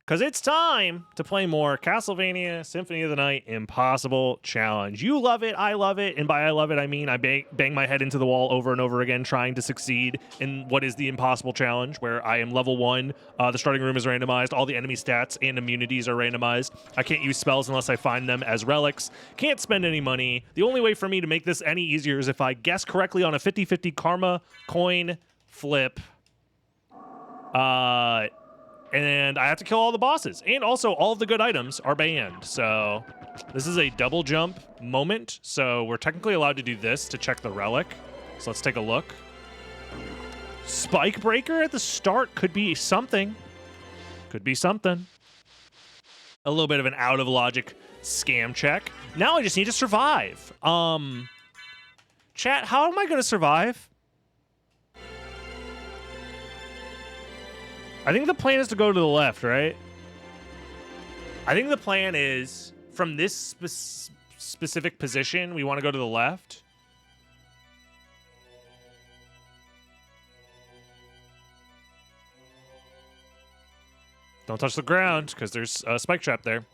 Because it's time to play more Castlevania Symphony of the Night Impossible Challenge. You love it, I love it, and by I love it, I mean I bang my head into the wall over and over again trying to succeed in what is the Impossible Challenge, where I am level 1, the starting room is randomized, all the enemy stats and immunities are randomized. I can't use spells unless I find them as relics, can't spend any money. The only way for me to make this any easier is if I guess correctly on a 50-50 karma coin flip. And I have to kill all the bosses. And also, all of the good items are banned. So this is a double jump moment. So we're technically allowed to do this to check the relic. So let's take a look. Spike breaker at the start could be something. Could be something. A little bit of an out of logic scam check. Now I just need to survive. Chat, how am I going to survive? I think the plan is to go to the left, right? I think the plan is from this specific position, we want to go to the left. Don't touch the ground because there's a spike trap there.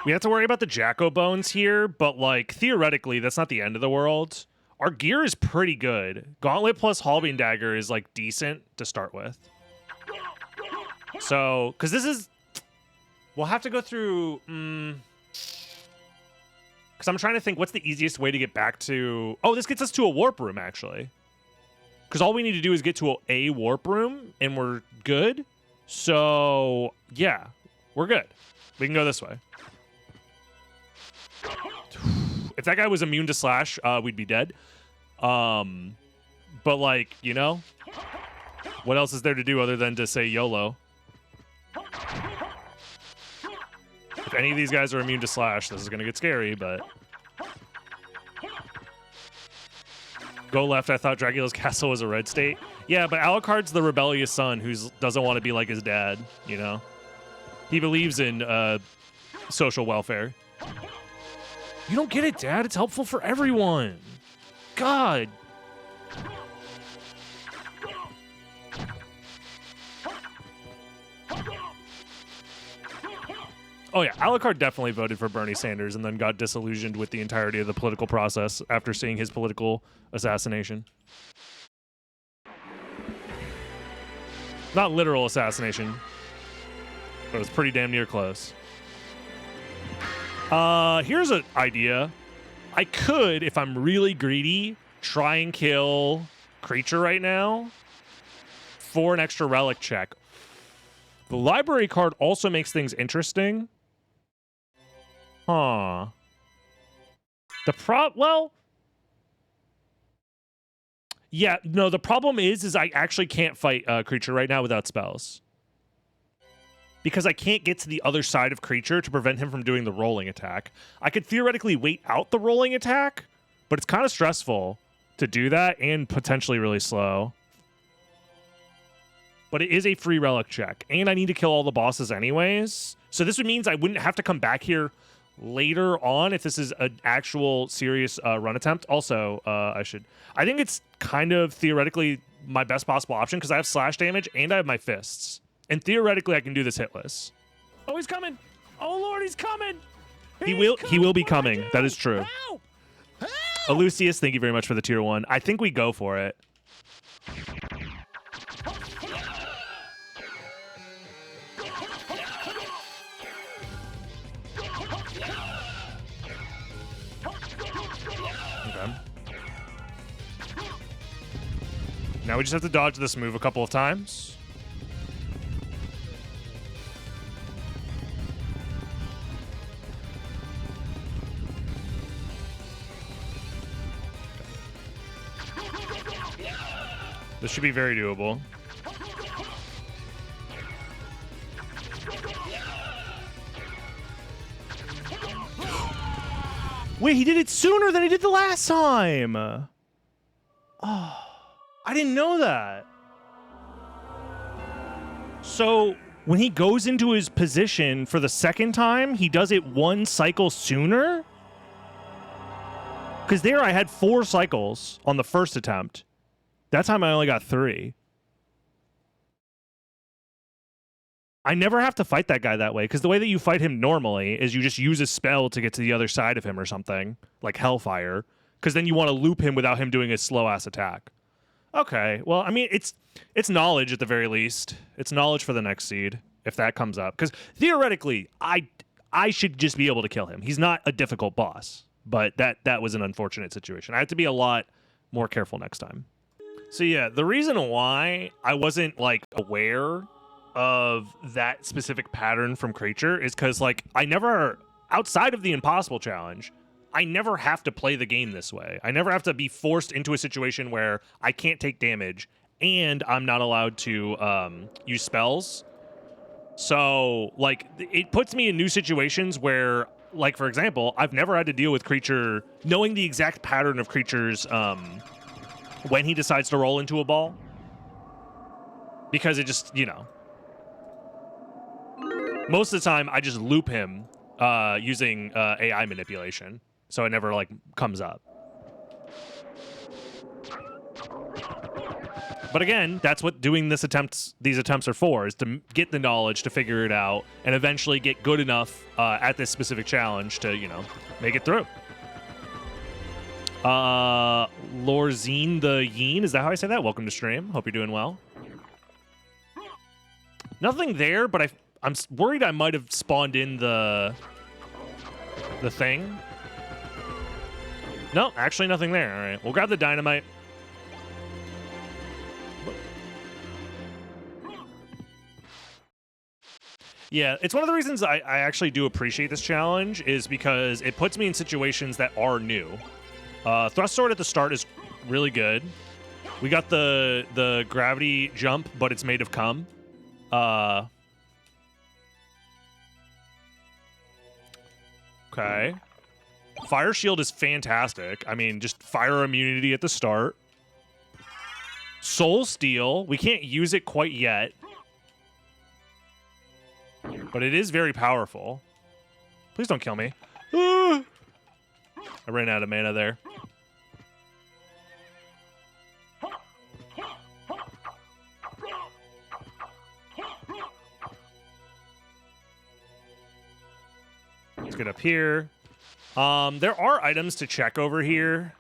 We have to worry about the Jacko bones here, but like theoretically, that's not the end of the world. Our gear is pretty good. Gauntlet plus Halbing Dagger is, like, decent to start with. So, because this is... We'll have to go through... Because I'm trying to think, what's the easiest way to get back to... Oh, this gets us to a warp room, actually. Because all we need to do is get to a warp room, and we're good. So, yeah. We're good. We can go this way. If that guy was immune to slash, we'd be dead. But like, you know, what else is there to do other than to say YOLO? If any of these guys are immune to slash, this is gonna get scary, but... Go left, I thought Dracula's castle was a red state. Yeah, but Alucard's the rebellious son who doesn't want to be like his dad, you know? He believes in, social welfare. You don't get it, Dad. It's helpful for everyone. God. Oh, yeah. Alucard definitely voted for Bernie Sanders and then got disillusioned with the entirety of the political process after seeing his political assassination. Not literal assassination, but it was pretty damn near close. Here's an idea. I could, if I'm really greedy, try and kill creature right now for an extra relic check. The library card also makes things interesting. Huh. Well, yeah, no, the problem is I actually can't fight creature right now without spells. Because I can't get to the other side of creature to prevent him from doing the rolling attack. I could theoretically wait out the rolling attack, but it's kind of stressful to do that and potentially really slow. But it is a free relic check, and I need to kill all the bosses anyways. So this means I wouldn't have to come back here later on if this is an actual serious run attempt. Also, I think it's kind of theoretically my best possible option because I have slash damage and I have my fists. And theoretically, I can do this hitless. Oh, he's coming! Oh Lord, he's coming! He will be coming. That is true. Help! Help! Elucius, thank you very much for the tier 1. I think we go for it. Okay. Now we just have to dodge this move a couple of times. This should be very doable. Wait, he did it sooner than he did the last time! Oh, I didn't know that. So, when he goes into his position for the second time, he does it one cycle sooner? Because there I had 4 cycles on the first attempt. That time I only got 3. I never have to fight that guy that way, because the way that you fight him normally is you just use a spell to get to the other side of him or something, like Hellfire, because then you want to loop him without him doing a slow-ass attack. Okay, well, I mean, it's knowledge at the very least. It's knowledge for the next seed, if that comes up. Because theoretically, I should just be able to kill him. He's not a difficult boss, but that was an unfortunate situation. I have to be a lot more careful next time. So yeah, the reason why I wasn't, like, aware of that specific pattern from Creature is because, like, I never, outside of the Impossible Challenge, I never have to play the game this way. I never have to be forced into a situation where I can't take damage and I'm not allowed to use spells. So, like, it puts me in new situations where, like, for example, I've never had to deal with Creature knowing the exact pattern of Creature's when he decides to roll into a ball. Because it just, you know, most of the time I just loop him using AI manipulation. So it never, like, comes up. But again, that's what doing these attempts are for, is to get the knowledge, to figure it out, and eventually get good enough at this specific challenge to, you know, make it through. Lorzine the Yeen, is that how I say that? Welcome to stream. Hope you're doing well. Nothing there, but I'm worried I might have spawned in the thing. No, actually nothing there. All right, we'll grab the dynamite. Yeah, it's one of the reasons I actually do appreciate this challenge, is because it puts me in situations that are new. Thrust sword at the start is really good. We got the gravity jump, but it's made of cum. Okay. Fire shield is fantastic. I mean, just fire immunity at the start. Soul steal. We can't use it quite yet, but it is very powerful. Please don't kill me. I ran out of mana there. Let's get up here. There are items to check over here,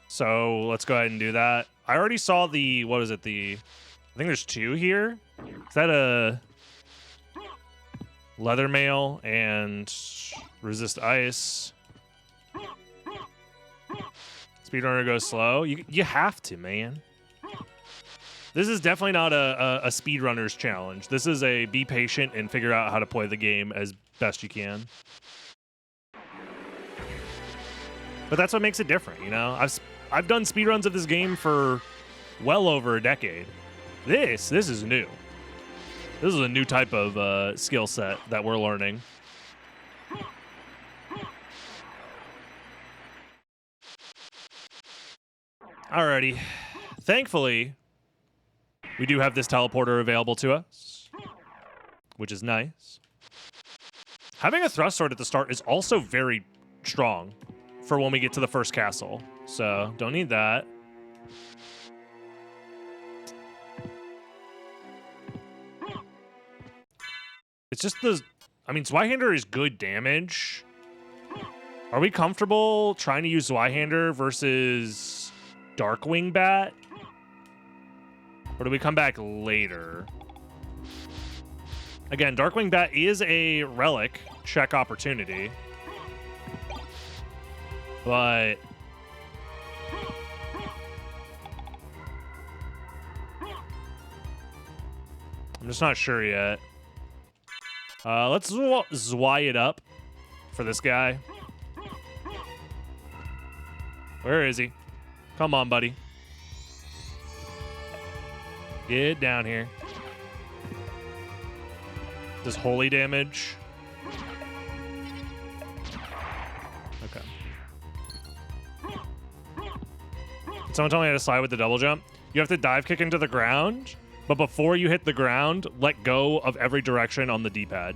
so let's go ahead and do that. I already saw the, what is it, I think there's 2 here. Is that a leather mail and resist ice? Speedrunner goes slow. You have to, man. This is definitely not a speedrunner's challenge. This is a be patient and figure out how to play the game as best you can. But that's what makes it different, you know? I've done speedruns of this game for well over a decade. This is new. This is a new type of skill set that we're learning. Alrighty. Thankfully, we do have this teleporter available to us, which is nice. Having a thrust sword at the start is also very strong for when we get to the first castle, so don't need that. It's just I mean, Zweihander is good damage. Are we comfortable trying to use Zweihander versus Darkwing Bat? Or do we come back later? Again, Darkwing Bat is a relic check opportunity. But I'm just not sure yet. Let's Zwei it up for this guy. Where is he? Come on, buddy. Get down here. Does holy damage? Okay. Someone told me how to slide with the double jump. You have to dive kick into the ground, but before you hit the ground, let go of every direction on the D-pad.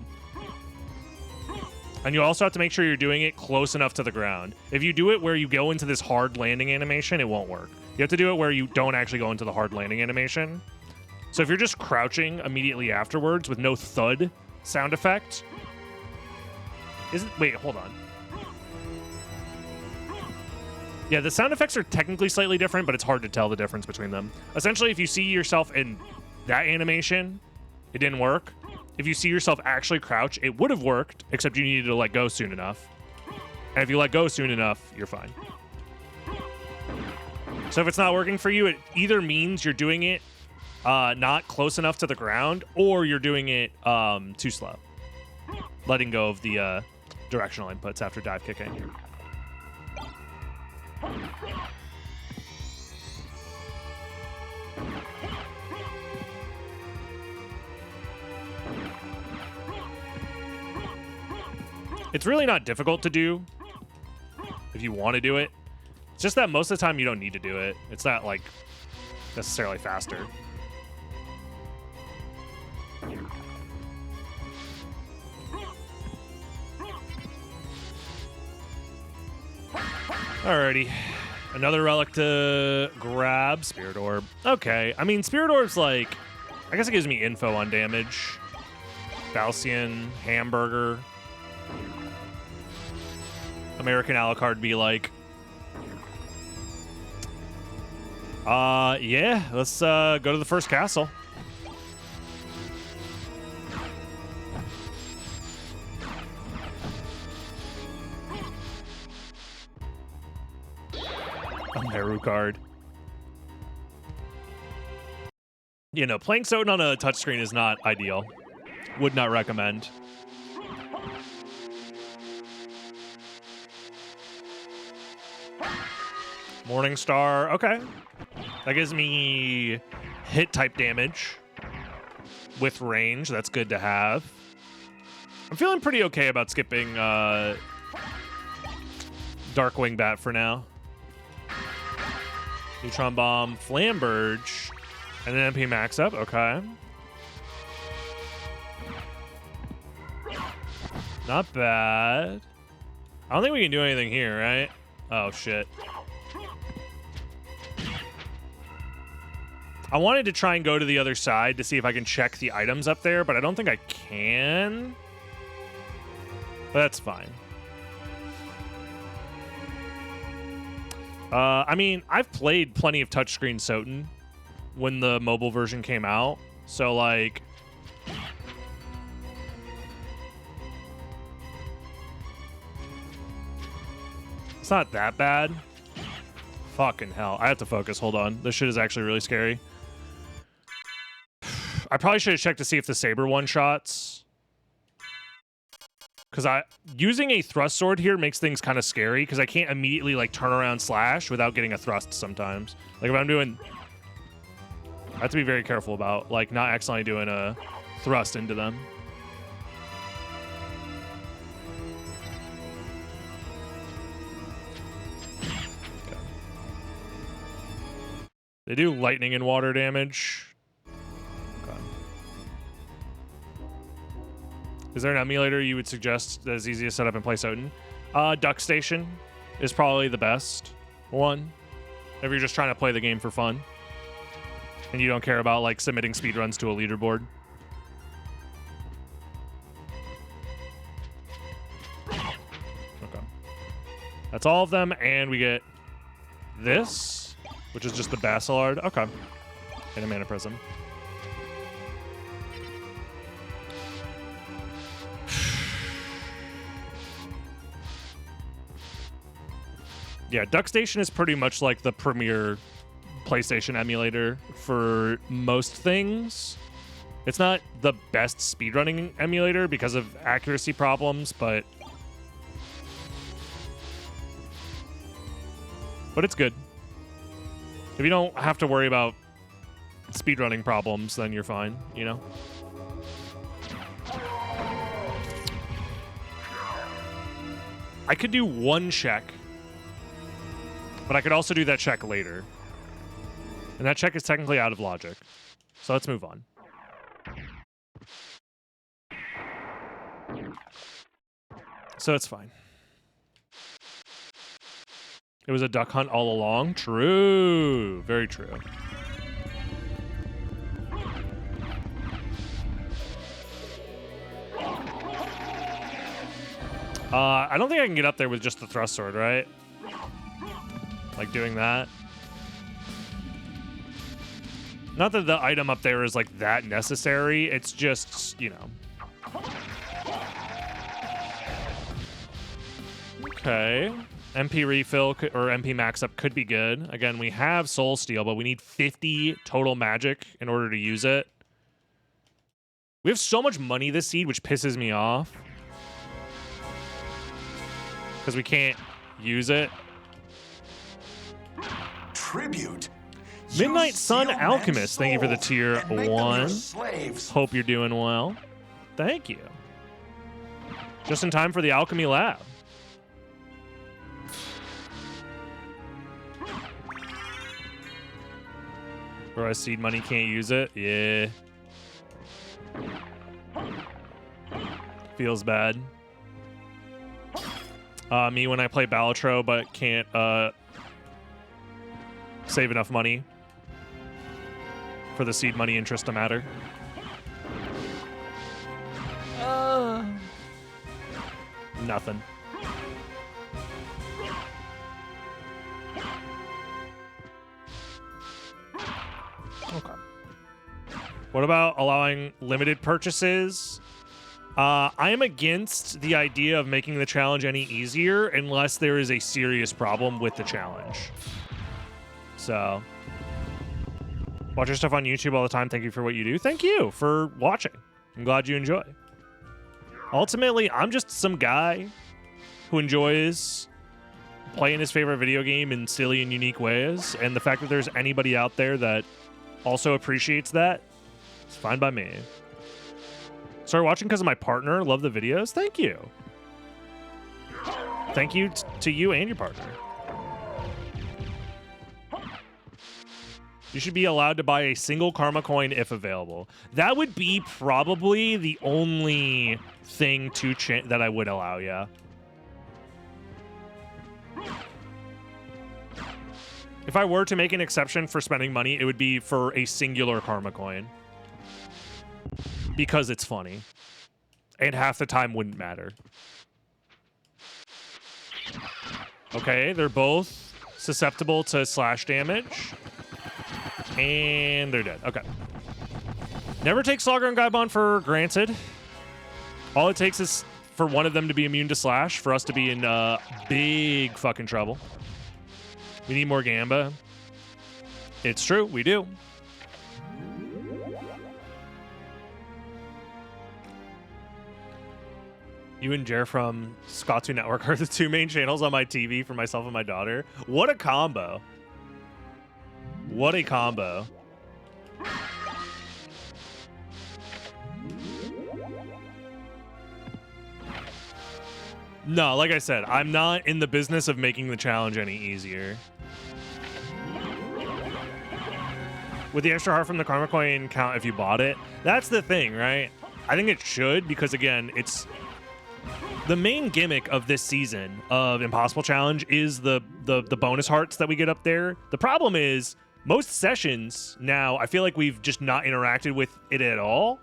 And you also have to make sure you're doing it close enough to the ground. If you do it where you go into this hard landing animation, it won't work. You have to do it where you don't actually go into the hard landing animation. So if you're just crouching immediately afterwards with no thud sound effect, wait, hold on. Yeah, the sound effects are technically slightly different, but it's hard to tell the difference between them. Essentially, if you see yourself in that animation, it didn't work. If you see yourself actually crouch, it would have worked, except you needed to let go soon enough. And if you let go soon enough, you're fine. So if it's not working for you, it either means you're doing it not close enough to the ground, or you're doing it too slow. Letting go of the directional inputs after dive kicking. It's really not difficult to do if you want to do it. It's just that most of the time you don't need to do it. It's not like necessarily faster. Alrighty. Another relic to grab. Spirit Orb. Okay. I mean, Spirit Orb's like... I guess it gives me info on damage. Falcion. Hamburger. American Alucard be like... yeah. Let's go to the first castle. A Meru card. You know, playing SotN on a touchscreen is not ideal. Would not recommend. Morningstar. Okay. That gives me hit type damage with range. That's good to have. I'm feeling pretty okay about skipping Darkwing Bat for now. Neutron Bomb, Flamberge, and then MP max up. Okay. Not bad. I don't think we can do anything here, right? Oh, shit. I wanted to try and go to the other side to see if I can check the items up there, but I don't think I can. But that's fine. I mean, I've played plenty of touchscreen SotN when the mobile version came out. So, like... it's not that bad. Fucking hell. I have to focus. Hold on. This shit is actually really scary. I probably should have checked to see if the saber one-shots. Because using a thrust sword here makes things kind of scary, because I can't immediately, like, turn around slash without getting a thrust sometimes. Like, if I'm doing... I have to be very careful about, like, not accidentally doing a thrust into them. Okay. They do lightning and water damage. Is there an emulator you would suggest that is easy to set up and play SotN? Duck Station is probably the best one. If you're just trying to play the game for fun. And you don't care about, like, submitting speedruns to a leaderboard. Okay. That's all of them, and we get this, which is just the Basilard. Okay. And a Mana Prism. Yeah, Duck Station is pretty much like the premier PlayStation emulator for most things. It's not the best speedrunning emulator because of accuracy problems, but it's good. If you don't have to worry about speedrunning problems, then you're fine, you know? I could do one check, but I could also do that check later. And that check is technically out of logic. So let's move on. So it's fine. It was a duck hunt all along? True. Very true. I don't think I can get up there with just the thrust sword, right? Like doing that. Not that the item up there is like that necessary. It's just, you know. Okay. MP refill or MP max up could be good. Again, we have soul steal, but we need 50 total magic in order to use it. We have so much money this seed, which pisses me off. Because we can't use it. Tribute. Midnight Sun Alchemist, thank you for the tier 1. Hope you're doing well. Thank you. Just in time for the Alchemy Lab. Where I seed money, can't use it. Yeah. Feels bad. Me when I play Balatro but can't save enough money for the seed money interest to matter. Nothing. Okay. What about allowing limited purchases? I am against the idea of making the challenge any easier unless there is a serious problem with the challenge. So, watch your stuff on YouTube all the time. Thank you for what you do. Thank you for watching. I'm glad you enjoy. Ultimately, I'm just some guy who enjoys playing his favorite video game in silly and unique ways. And the fact that there's anybody out there that also appreciates that, it's fine by me. Started watching because of my partner. Love the videos. Thank you. Thank you to you and your partner. You should be allowed to buy a single karma coin if available. That would be probably the only thing to that I would allow, yeah. If I were to make an exception for spending money, it would be for a singular karma coin. Because it's funny. And half the time wouldn't matter. Okay, they're both susceptible to slash damage. And they're dead. Okay. Never take Slogger and Gaibon for granted. All it takes is for one of them to be immune to slash for us to be in big fucking trouble. We need more Gamba. It's true, we do. You and Jer from Scottu Network are the two main channels on my TV for myself and my daughter. What a combo. What a combo. No, like I said, I'm not in the business of making the challenge any easier. Would the extra heart from the karma coin count if you bought it? That's the thing, right? I think it should, because again, it's the main gimmick of this season of Impossible Challenge is the bonus hearts that we get up there. The problem is most sessions now, I feel like we've just not interacted with it at all.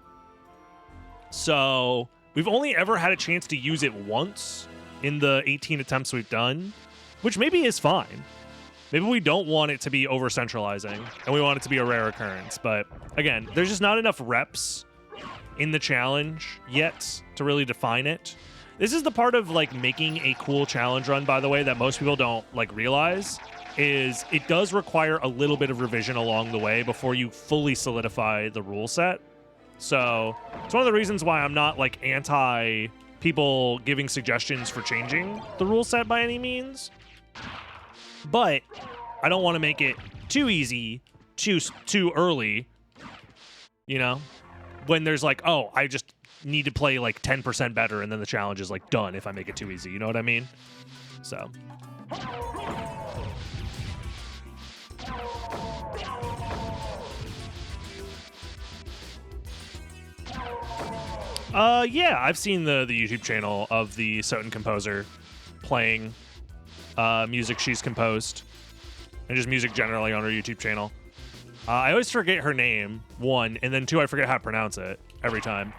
So we've only ever had a chance to use it once in the 18 attempts we've done, which maybe is fine. Maybe we don't want it to be over-centralizing, and we want it to be a rare occurrence. But again, there's just not enough reps in the challenge yet to really define it. This is the part of like making a cool challenge run, by the way, that most people don't like realize, is it does require a little bit of revision along the way before you fully solidify the rule set. So it's one of the reasons why I'm not like anti people giving suggestions for changing the rule set by any means. But I don't want to make it too easy, too early, you know, when there's like, oh, I just need to play like 10% better and then the challenge is like done if I make it too easy. You know what I mean? So. Yeah, I've seen the YouTube channel of the SotN composer playing music she's composed, and just music generally on her YouTube channel. I always forget her name, one, and then two, I forget how to pronounce it every time.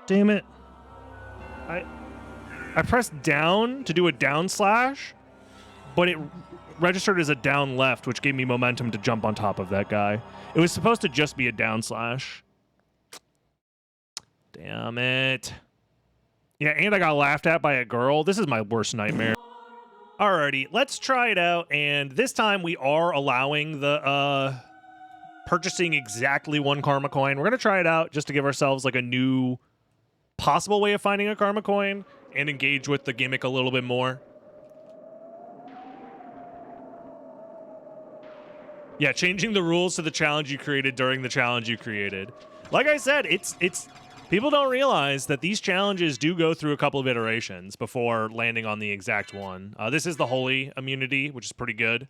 Damn it. I pressed down to do a down slash, but it registered as a down left, which gave me momentum to jump on top of that guy. It was supposed to just be a down slash. Damn it. Yeah, and I got laughed at by a girl. This is my worst nightmare. Alrighty, let's try it out, and this time we are allowing the purchasing exactly one karma coin. We're gonna try it out just to give ourselves like a new possible way of finding a karma coin and engage with the gimmick a little bit more. Yeah, changing the rules to the challenge you created during the challenge you created. Like I said, it's people don't realize that these challenges do go through a couple of iterations before landing on the exact one. This is the holy immunity, which is pretty good.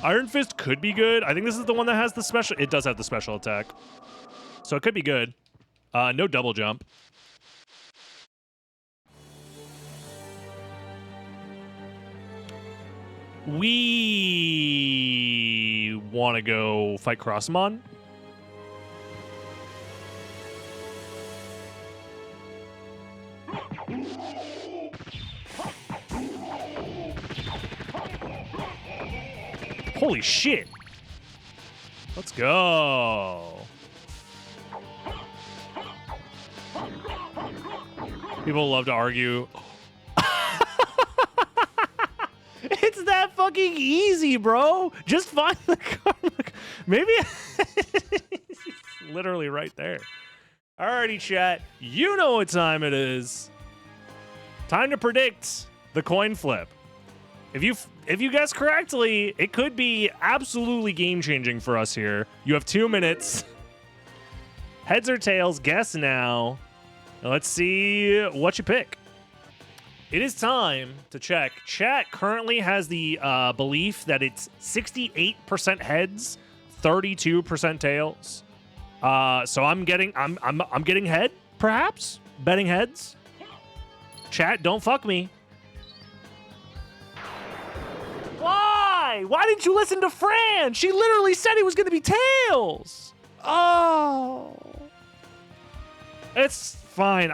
Iron Fist could be good. I think this is the one that has the special. It does have the special attack, so it could be good. No double jump. We want to go fight Crossmon. Holy shit. Let's go. People love to argue. It's that fucking easy, bro. Just find the karma. Maybe it's literally right there. Alrighty, chat. You know what time it is. Time to predict the coin flip. If you guess correctly, it could be absolutely game-changing for us here. You have 2 minutes. Heads or tails, guess now. Let's see what you pick. It is time to check. Chat currently has the belief that it's 68% heads, 32% tails. So I'm getting head, perhaps? Betting heads. Chat, don't fuck me. Why? Why didn't you listen to Fran? She literally said it was going to be tails. Oh. It's fine.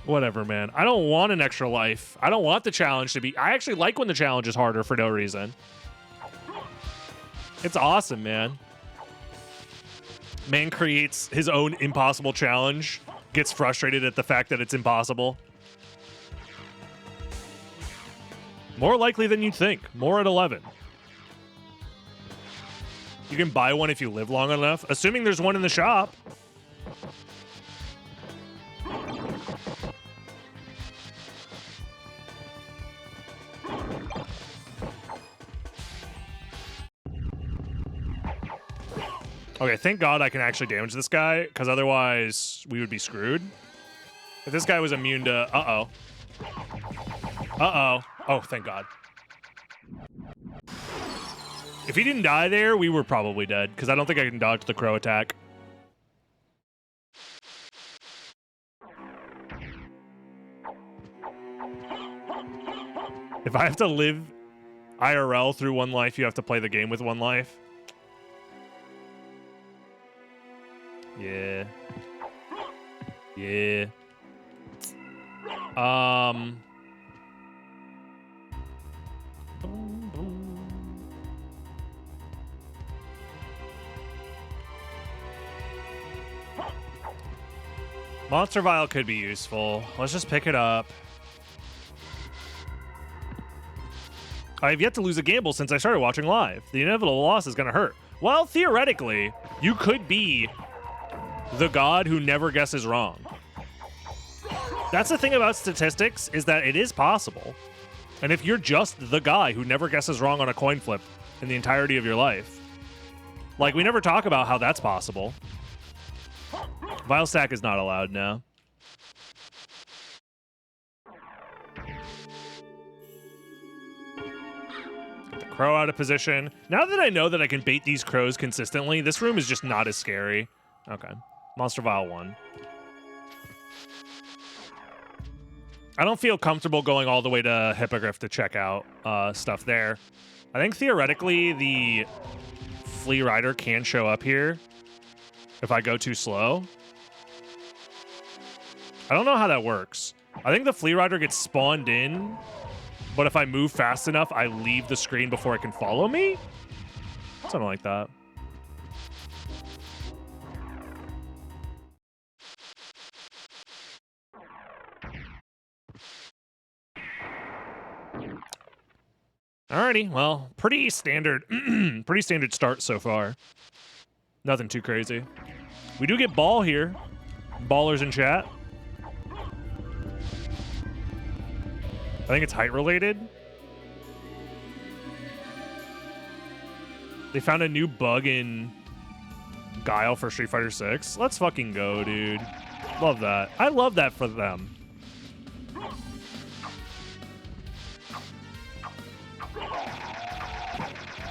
Whatever, man. I don't want an extra life. I don't want the challenge to be... I actually like when the challenge is harder for no reason. It's awesome, man. Man creates his own impossible challenge, gets frustrated at the fact that it's impossible. More likely than you'd think. More at 11. You can buy one if you live long enough, assuming there's one in the shop. Okay, thank God I can actually damage this guy, because otherwise we would be screwed. If this guy was immune to... Uh-oh. Uh-oh. Oh, thank God. If he didn't die there, we were probably dead, because I don't think I can dodge the crow attack. If I have to live IRL through one life, you have to play the game with one life. Yeah. Yeah. Monster Vial could be useful. Let's just pick it up. I have yet to lose a gamble since I started watching live. The inevitable loss is going to hurt. Well, theoretically, you could be the god who never guesses wrong. That's the thing about statistics, is that it is possible. And if you're just the guy who never guesses wrong on a coin flip in the entirety of your life, like, we never talk about how that's possible. Vial stack is not allowed now. Get the crow out of position. Now that I know that I can bait these crows consistently, this room is just not as scary. Okay. Monster Vial 1. I don't feel comfortable going all the way to Hippogriff to check out stuff there. I think theoretically the Flea Rider can show up here if I go too slow. I don't know how that works. I think the Flea Rider gets spawned in, but if I move fast enough, I leave the screen before it can follow me? Something like that. Alrighty, well, pretty standard start so far. Nothing too crazy. We do get ball here. Ballers in chat. I think it's height related. They found a new bug in Guile for Street Fighter 6. Let's fucking go, dude. Love that. I love that for them.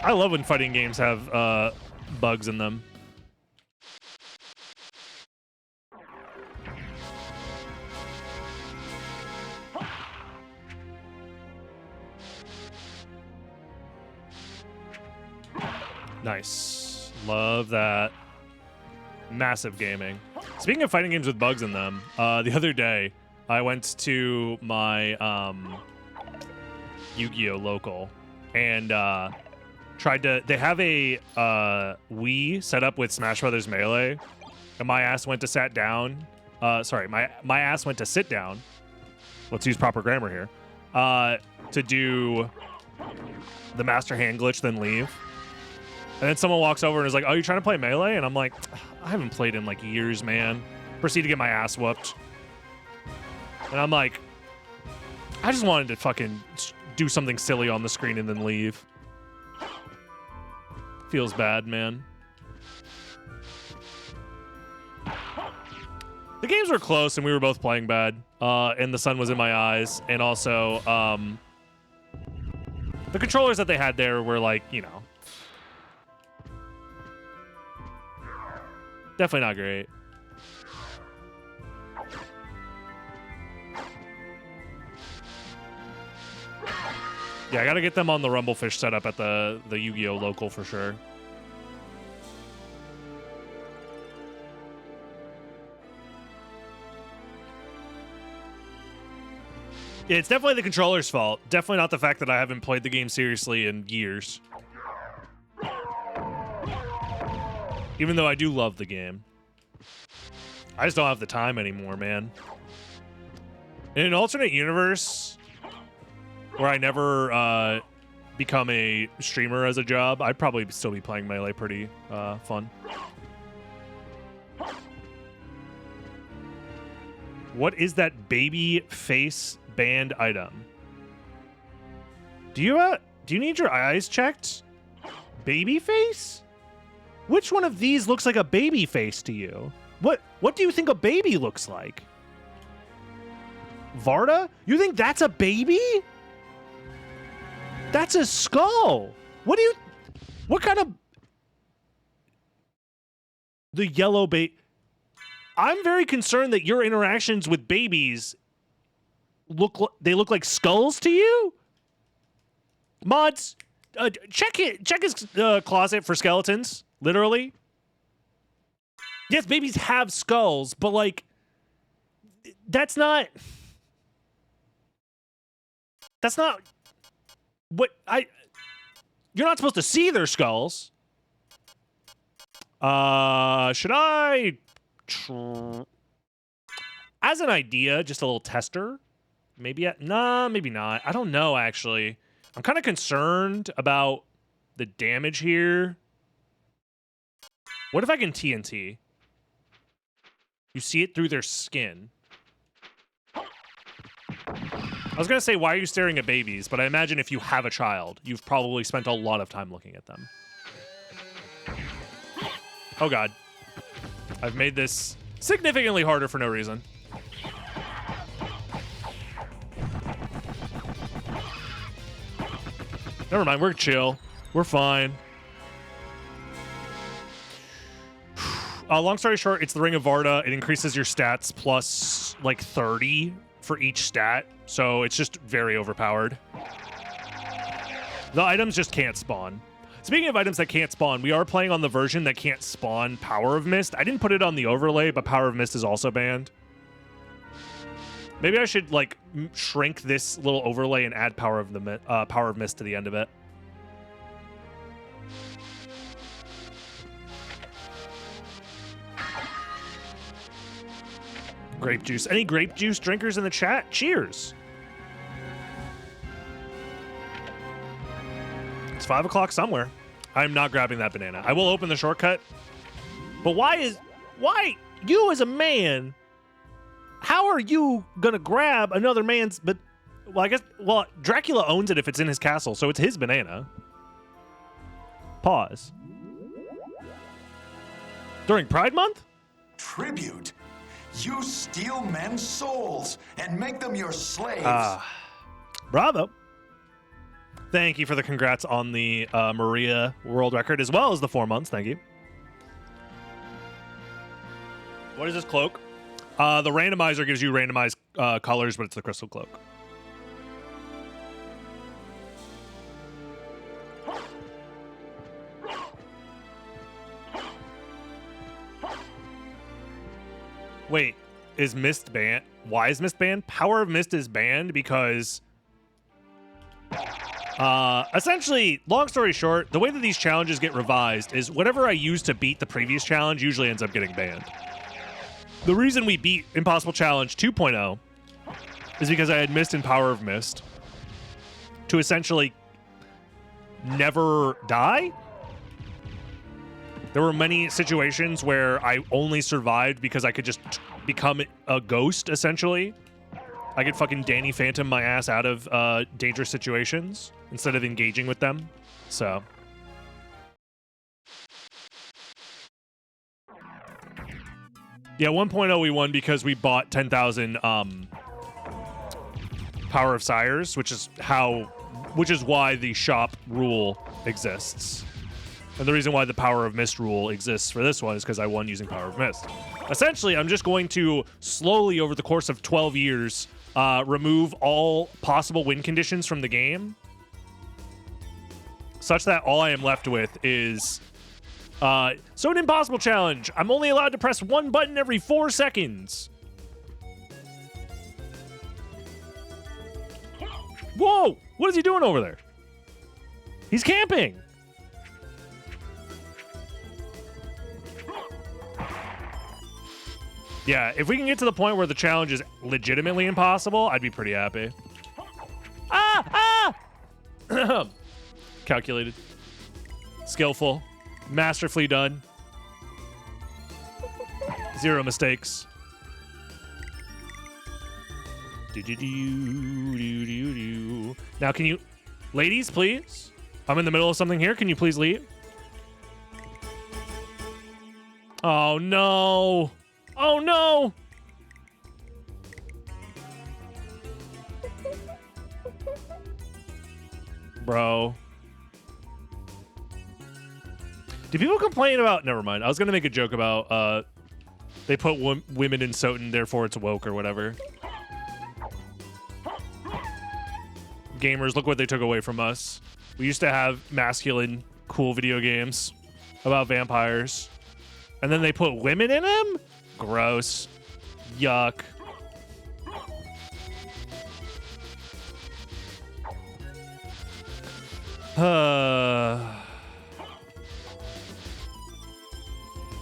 I love when fighting games have bugs in them. Nice. Love that. Massive gaming. Speaking of fighting games with bugs in them, the other day I went to my Yu-Gi-Oh! Local and tried to... They have a Wii set up with Smash Brothers Melee, and my ass went to sat down. Sorry, my ass went to sit down. Let's use proper grammar here. To do the master hand glitch, then leave. And then someone walks over and is like, "Oh, you trying to play Melee?" And I'm like, "I haven't played in like years, man." Proceed to get my ass whooped. And I'm like, I just wanted to fucking do something silly on the screen and then leave. Feels bad, man. The games were close and we were both playing bad. And the sun was in my eyes. And also, the controllers that they had there were like, you know, definitely not great. Yeah, I gotta get them on the Rumblefish setup at the Yu-Gi-Oh! Local for sure. Yeah, it's definitely the controller's fault. Definitely not the fact that I haven't played the game seriously in years. Even though I do love the game. I just don't have the time anymore, man. In an alternate universe where I never become a streamer as a job, I'd probably still be playing Melee pretty fun. What is that baby face band item? Do you need your eyes checked? Baby face? Which one of these looks like a baby face to you? What do you think a baby looks like? Varda? You think that's a baby? That's a skull. What kind of... The yellow baby... I'm very concerned that your interactions with babies look like skulls to you? Mods, check his closet for skeletons. Literally. Yes, babies have skulls, but like, that's not what you're not supposed to see their skulls. Should I as an idea, just a little tester? Maybe, nah, maybe not. I don't know, actually. I'm kind of concerned about the damage here. What if I can TNT? You see it through their skin. I was going to say, why are you staring at babies? But I imagine if you have a child, you've probably spent a lot of time looking at them. Oh, God. I've made this significantly harder for no reason. Never mind, we're chill. We're fine. Long story short, it's the Ring of Varda. It increases your stats plus like 30 for each stat. So it's just very overpowered. The items just can't spawn. Speaking of items that can't spawn, we are playing on the version that can't spawn Power of Mist. I didn't put it on the overlay, but Power of Mist is also banned. Maybe I should like shrink this little overlay and add power of mist to the end of it. Grape juice. Any grape juice drinkers in the chat? Cheers. It's 5 o'clock somewhere. I'm not grabbing that banana. I will open the shortcut. But why you as a man, how are you gonna grab another man's, well, I guess, Dracula owns it if it's in his castle, so it's his banana. Pause. During Pride Month? Tribute. You steal men's souls and make them your slaves. Bravo. Thank you for the congrats on the Maria world record, as well as the 4 months. Thank you. What is this cloak? The randomizer gives you randomized colors, but it's the crystal cloak. Wait, is Mist banned? Why is Mist banned? Power of Mist is banned because... essentially, long story short, the way that these challenges get revised is whatever I use to beat the previous challenge usually ends up getting banned. The reason we beat Impossible Challenge 2.0 is because I had Mist and Power of Mist to essentially never die. There were many situations where I only survived because I could just become a ghost, essentially. I could fucking Danny Phantom my ass out of dangerous situations instead of engaging with them. So. Yeah, 1.0 we won because we bought 10,000 Power of Sires, which is why the shop rule exists. And the reason why the Power of Mist rule exists for this one is because I won using Power of Mist. Essentially, I'm just going to slowly, over the course of 12 years, remove all possible win conditions from the game, such that all I am left with is... so an impossible challenge. I'm only allowed to press one button every 4 seconds. Whoa! What is he doing over there? He's camping! Yeah, if we can get to the point where the challenge is legitimately impossible, I'd be pretty happy. Ah! Calculated. Skillful. Masterfully done. 0 mistakes. Now, can you... Ladies, please? I'm in the middle of something here. Can you please leave? Oh, no. Oh, no. Bro. Do people complain about... Never mind. I was going to make a joke about they put women in SotN, therefore it's woke or whatever. Gamers, look what they took away from us. We used to have masculine, cool video games about vampires. And then they put women in them? Gross. Yuck.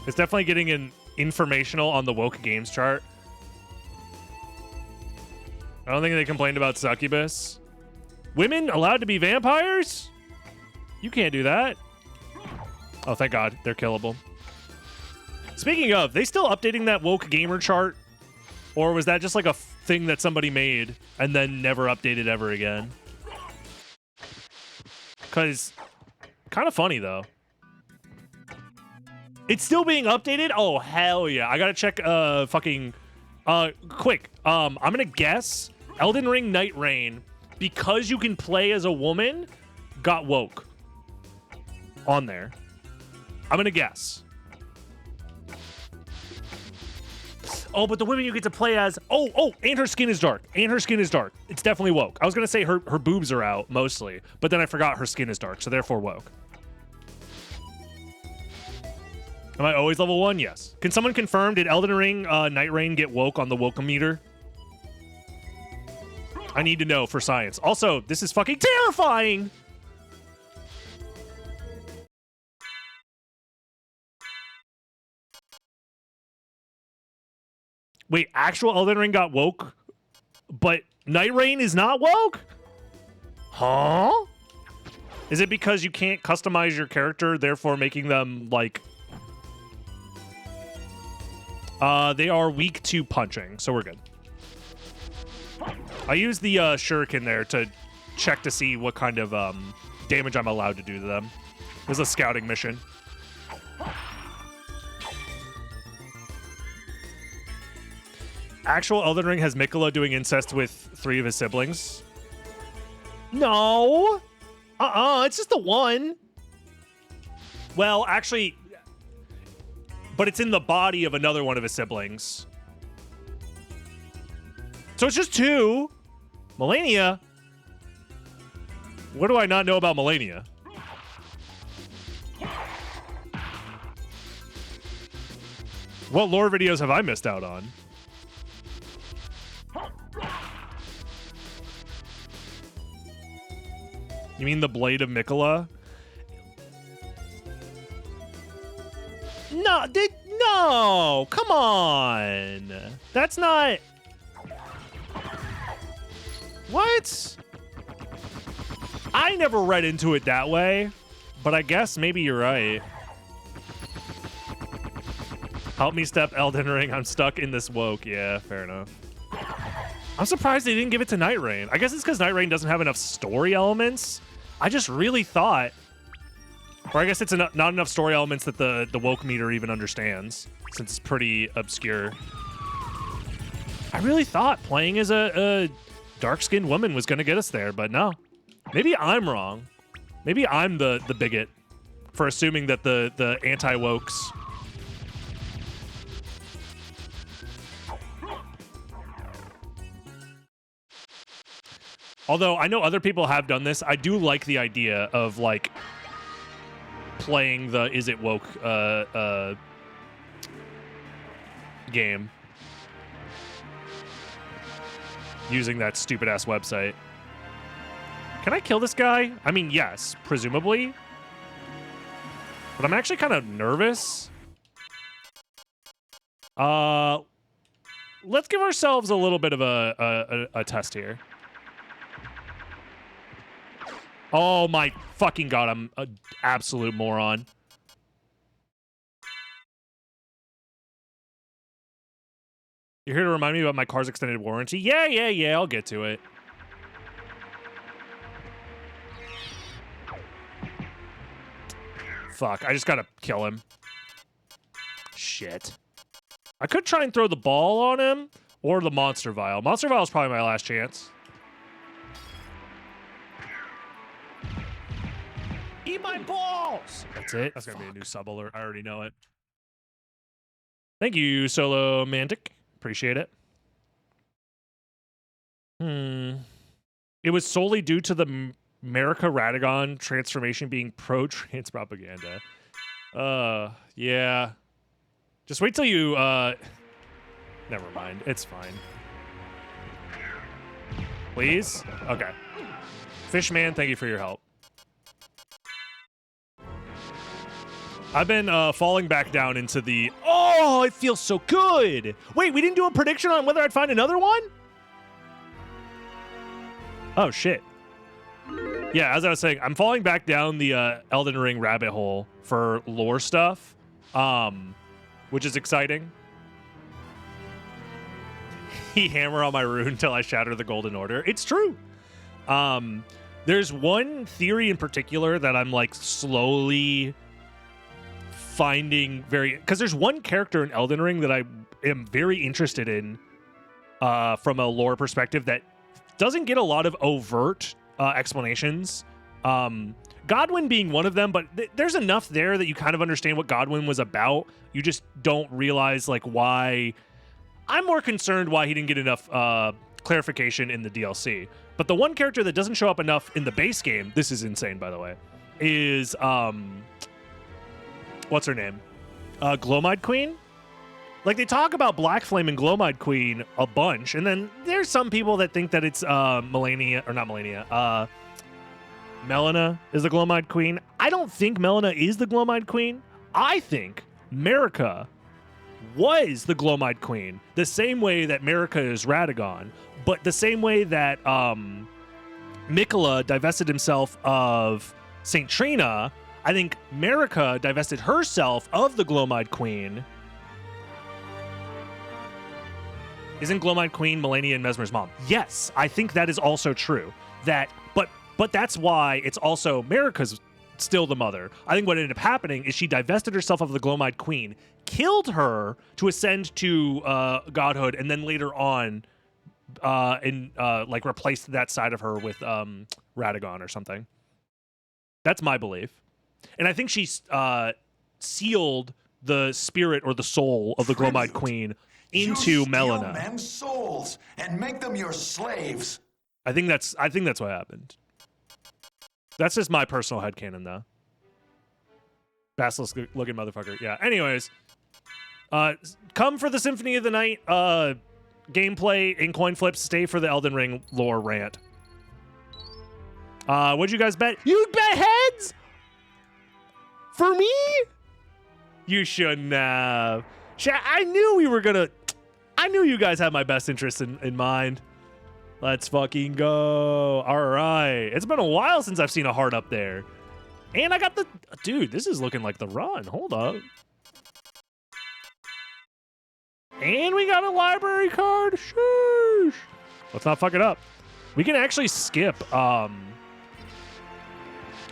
It's definitely getting an informational on the woke games chart. I don't think they complained about Succubus. Women allowed to be vampires? You can't do that. Oh, thank God. They're killable. Speaking of, they still updating that woke gamer chart? Or was that just like a thing that somebody made and then never updated ever again? Because, kind of funny, though. It's still being updated? Oh, hell yeah. I gotta check, quick. I'm gonna guess Elden Ring Night Rain, because you can play as a woman, got woke on there. I'm gonna guess. Oh, but the women you get to play as... Oh, and her skin is dark. It's definitely woke. I was going to say her boobs are out, mostly. But then I forgot her skin is dark, so therefore woke. Am I always level 1? Yes. Can someone confirm, did Elden Ring Night Rain get woke on the woke-o-meter? I need to know for science. Also, this is fucking terrifying. Wait, actual Elden Ring got woke, but Night Rain is not woke? Huh? Is it because you can't customize your character, therefore making them, like... they are weak to punching, so we're good. I use the shuriken there to check to see what kind of damage I'm allowed to do to them. This is a scouting mission. Actual Elden Ring has Miquella doing incest with 3 of his siblings. No! It's just the one. Well, actually... But it's in the body of another one of his siblings. So it's just 2. Melania? What do I not know about Melania? What lore videos have I missed out on? You mean the Blade of Miquella? No, come on. That's not... What? I never read into it that way, but I guess maybe you're right. Help me step Elden Ring. I'm stuck in this woke. Yeah, fair enough. I'm surprised they didn't give it to Night Rain. I guess it's because Night Rain doesn't have enough story elements. I just really thought... Or I guess it's not enough story elements that the woke meter even understands, since it's pretty obscure. I really thought playing as a dark-skinned woman was going to get us there, but no. Maybe I'm wrong. Maybe I'm the bigot for assuming that the anti-wokes... Although I know other people have done this, I do like the idea of, like... playing the Is It Woke game using that stupid ass website. Can I kill this guy? I mean, yes, presumably. But I'm actually kind of nervous. Let's give ourselves a little bit of a test here. Oh my fucking god, I'm an absolute moron. You're here to remind me about my car's extended warranty? Yeah, I'll get to it. Fuck, I just gotta kill him. Shit. I could try and throw the ball on him, or the monster vial. Monster vial is probably my last chance. Eat my balls! That's it. That's gonna be a new sub alert. I already know it. Thank you, Solo Mantic. Appreciate it. It was solely due to the America Radagon transformation being pro-trans propaganda. Yeah. Just wait till you, never mind. It's fine. Please? Okay. Fishman, thank you for your help. I've been falling back down into the... Oh, it feels so good! Wait, we didn't do a prediction on whether I'd find another one? Oh, shit. Yeah, as I was saying, I'm falling back down the Elden Ring rabbit hole for lore stuff, which is exciting. He hammer on my rune until I shatter the Golden Order. It's true. There's one theory in particular that I'm, like, slowly... finding very, because there's one character in Elden Ring that I am very interested in from a lore perspective that doesn't get a lot of overt explanations. Godwyn being one of them, but there's enough there that you kind of understand what Godwyn was about. You just don't realize like why. I'm more concerned why he didn't get enough clarification in the DLC. But the one character that doesn't show up enough in the base game, this is insane by the way, is what's her name? Glowmide Queen? Like, they talk about Black Flame and Glowmide Queen a bunch, and then there's some people that think that it's Melania, or not Melania, Melina is the Glowmide Queen. I don't think Melina is the Glowmide Queen. I think Marika was the Glowmide Queen, the same way that Marika is Radagon, but the same way that Mikola divested himself of St. Trina, I think Marika divested herself of the Glowmide Queen. Isn't Glowmide Queen Melania and Mesmer's mom? Yes, I think that is also true. But that's why it's also Marika's still the mother. I think what ended up happening is she divested herself of the Glowmide Queen, killed her to ascend to godhood, and then later on like replaced that side of her with Radagon or something. That's my belief. And I think she sealed the spirit or the soul of the Glowmide Queen into Melina. You steal men's souls and make them your slaves. I think that's what happened. That's just my personal headcanon, though. Basilisk looking motherfucker. Yeah. Anyways, come for the Symphony of the Night gameplay in coin flips. Stay for the Elden Ring lore rant. What'd you guys bet? You bet heads for me. You shouldn't have. I knew we were gonna. I knew you guys had my best interest in mind. Let's fucking go. All right. It's been a while since I've seen a heart up there. And I got the... Dude, this is looking like the run. Hold up. And we got a library card. Sheesh. Let's not fuck it up. We can actually skip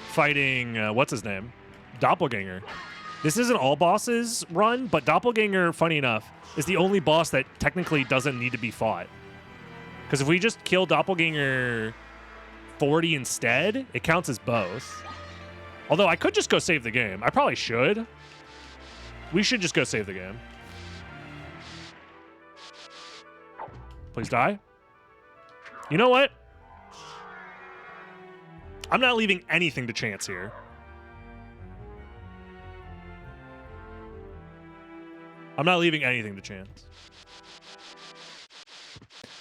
fighting... what's his name? Doppelganger. This isn't all bosses run, but Doppelganger, funny enough, is the only boss that technically doesn't need to be fought. Because if we just kill Doppelganger 40 instead, it counts as both. Although I could just go save the game. I probably should. We should just go save the game. Please die. You know what? I'm not leaving anything to chance here. I'm not leaving anything to chance.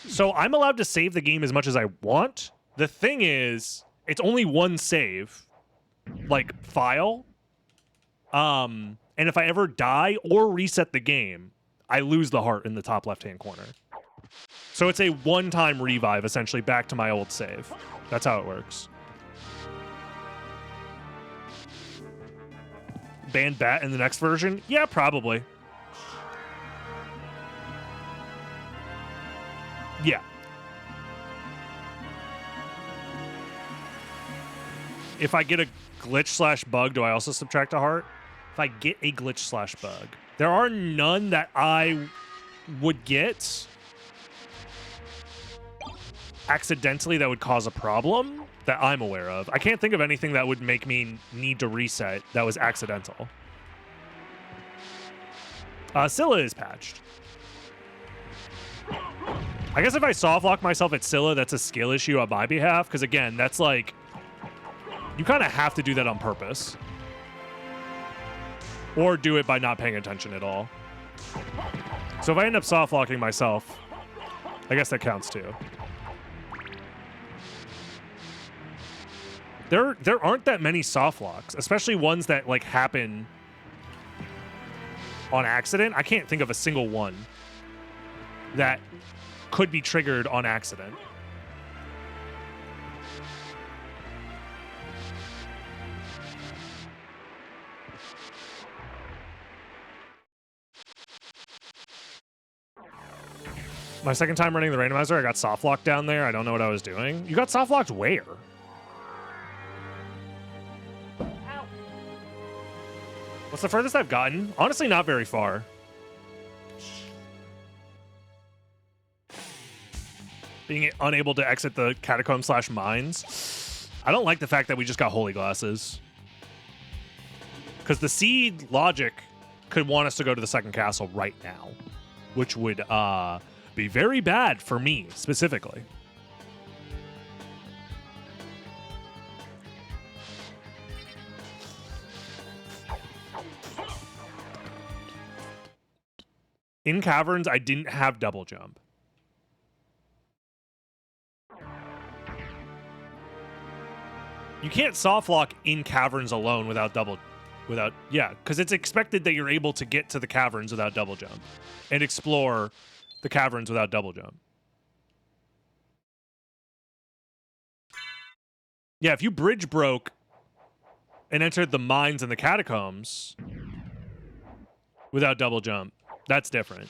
So I'm allowed to save the game as much as I want. The thing is, it's only one save, like, file. And if I ever die or reset the game, I lose the heart in the top left-hand corner. So it's a one-time revive, essentially, back to my old save. That's how it works. Ban Bat in the next version? Yeah, probably. Yeah. If I get a glitch/bug, do I also subtract a heart? If I get a glitch/bug. There are none that I would get accidentally that would cause a problem that I'm aware of. I can't think of anything that would make me need to reset that was accidental. Scylla is patched. I guess if I softlock myself at Scylla, that's a skill issue on my behalf, because again, that's like, you kind of have to do that on purpose. Or do it by not paying attention at all. So if I end up softlocking myself, I guess that counts too. There aren't that many softlocks, especially ones that like happen on accident. I can't think of a single one that could be triggered on accident. My second time running the randomizer, I got softlocked down there. I don't know what I was doing. You got softlocked where? Ow. What's the furthest I've gotten? Honestly, not very far. Being unable to exit the Catacombs/mines. I don't like the fact that we just got holy glasses. Because the seed logic could want us to go to the second castle right now. Which would be very bad for me, specifically. In Caverns, I didn't have double jump. You can't soft lock in Caverns alone without yeah, because it's expected that you're able to get to the caverns without double jump and explore the caverns without double jump. Yeah, if you bridge broke and entered the mines and the catacombs without double jump, that's different.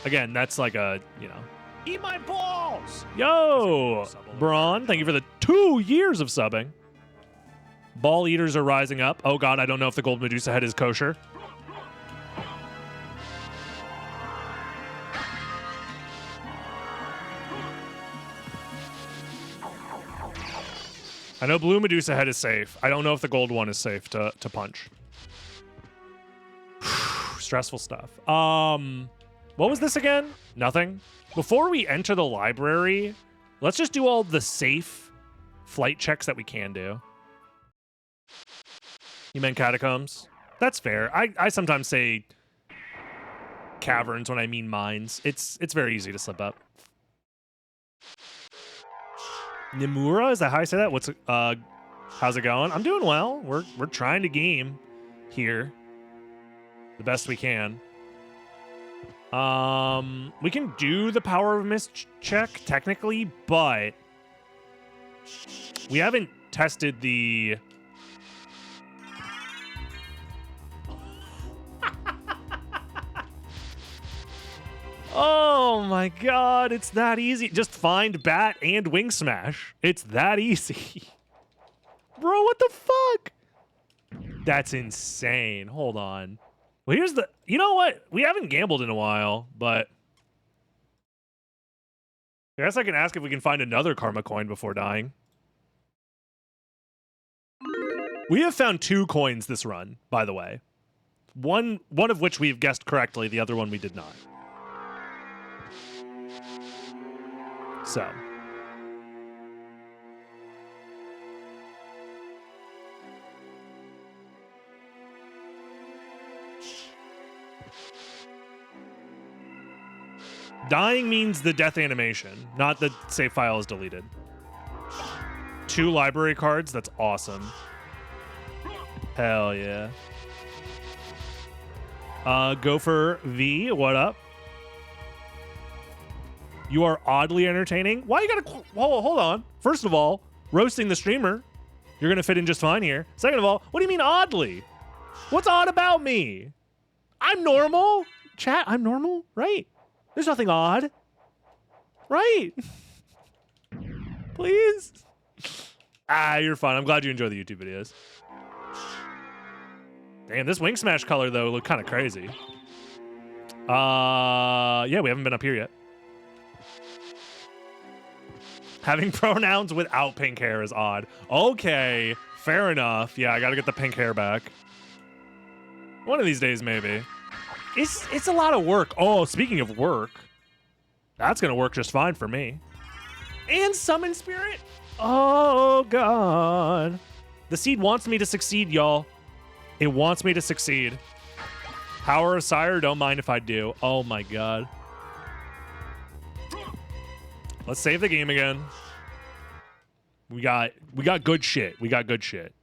Again, that's like a, you know, eat my balls. Yo, Braun, thank you for the 2 years of subbing. Ball eaters are rising up. Oh god, I don't know if the gold Medusa head is kosher. I know blue Medusa head is safe. I don't know if the gold one is safe to punch. Stressful stuff. What was this again? Nothing. Before we enter the library, let's just do all the safe flight checks that we can do. You meant catacombs? That's fair. I sometimes say caverns when I mean mines. It's very easy to slip up. Nimura, is that how I say that? What's how's it going? I'm doing well. We're trying to game here the best we can. We can do the power of mist check technically, but we haven't tested the Oh my god, it's that easy. Just find bat and wing smash. It's that easy. Bro, what the fuck? That's insane. Hold on. Well, here's the... You know what? We haven't gambled in a while, but... I guess I can ask if we can find another karma coin before dying. We have found 2 coins this run, by the way. One of which we've guessed correctly, the other one we did not. So. Dying means the death animation, not the save file is deleted. 2 library cards, that's awesome. Hell yeah. Gopher V, what up? You are oddly entertaining. Why you gotta... Hold on. First of all, roasting the streamer. You're gonna fit in just fine here. Second of all, what do you mean oddly? What's odd about me? I'm normal. Chat, I'm normal, right? There's nothing odd. Right? Please? You're fine. I'm glad you enjoy the YouTube videos. Damn, this wing smash color, though, looked kind of crazy. Yeah, we haven't been up here yet. Having pronouns without pink hair is odd. Okay, fair enough. Yeah, I gotta get the pink hair back. One of these days, maybe. It's a lot of work. Oh, speaking of work, that's gonna work just fine for me. And summon spirit. Oh, God. The seed wants me to succeed, y'all. It wants me to succeed. Power of Sire, don't mind if I do. Oh, my God. Let's save the game again. We got good shit. We got good shit.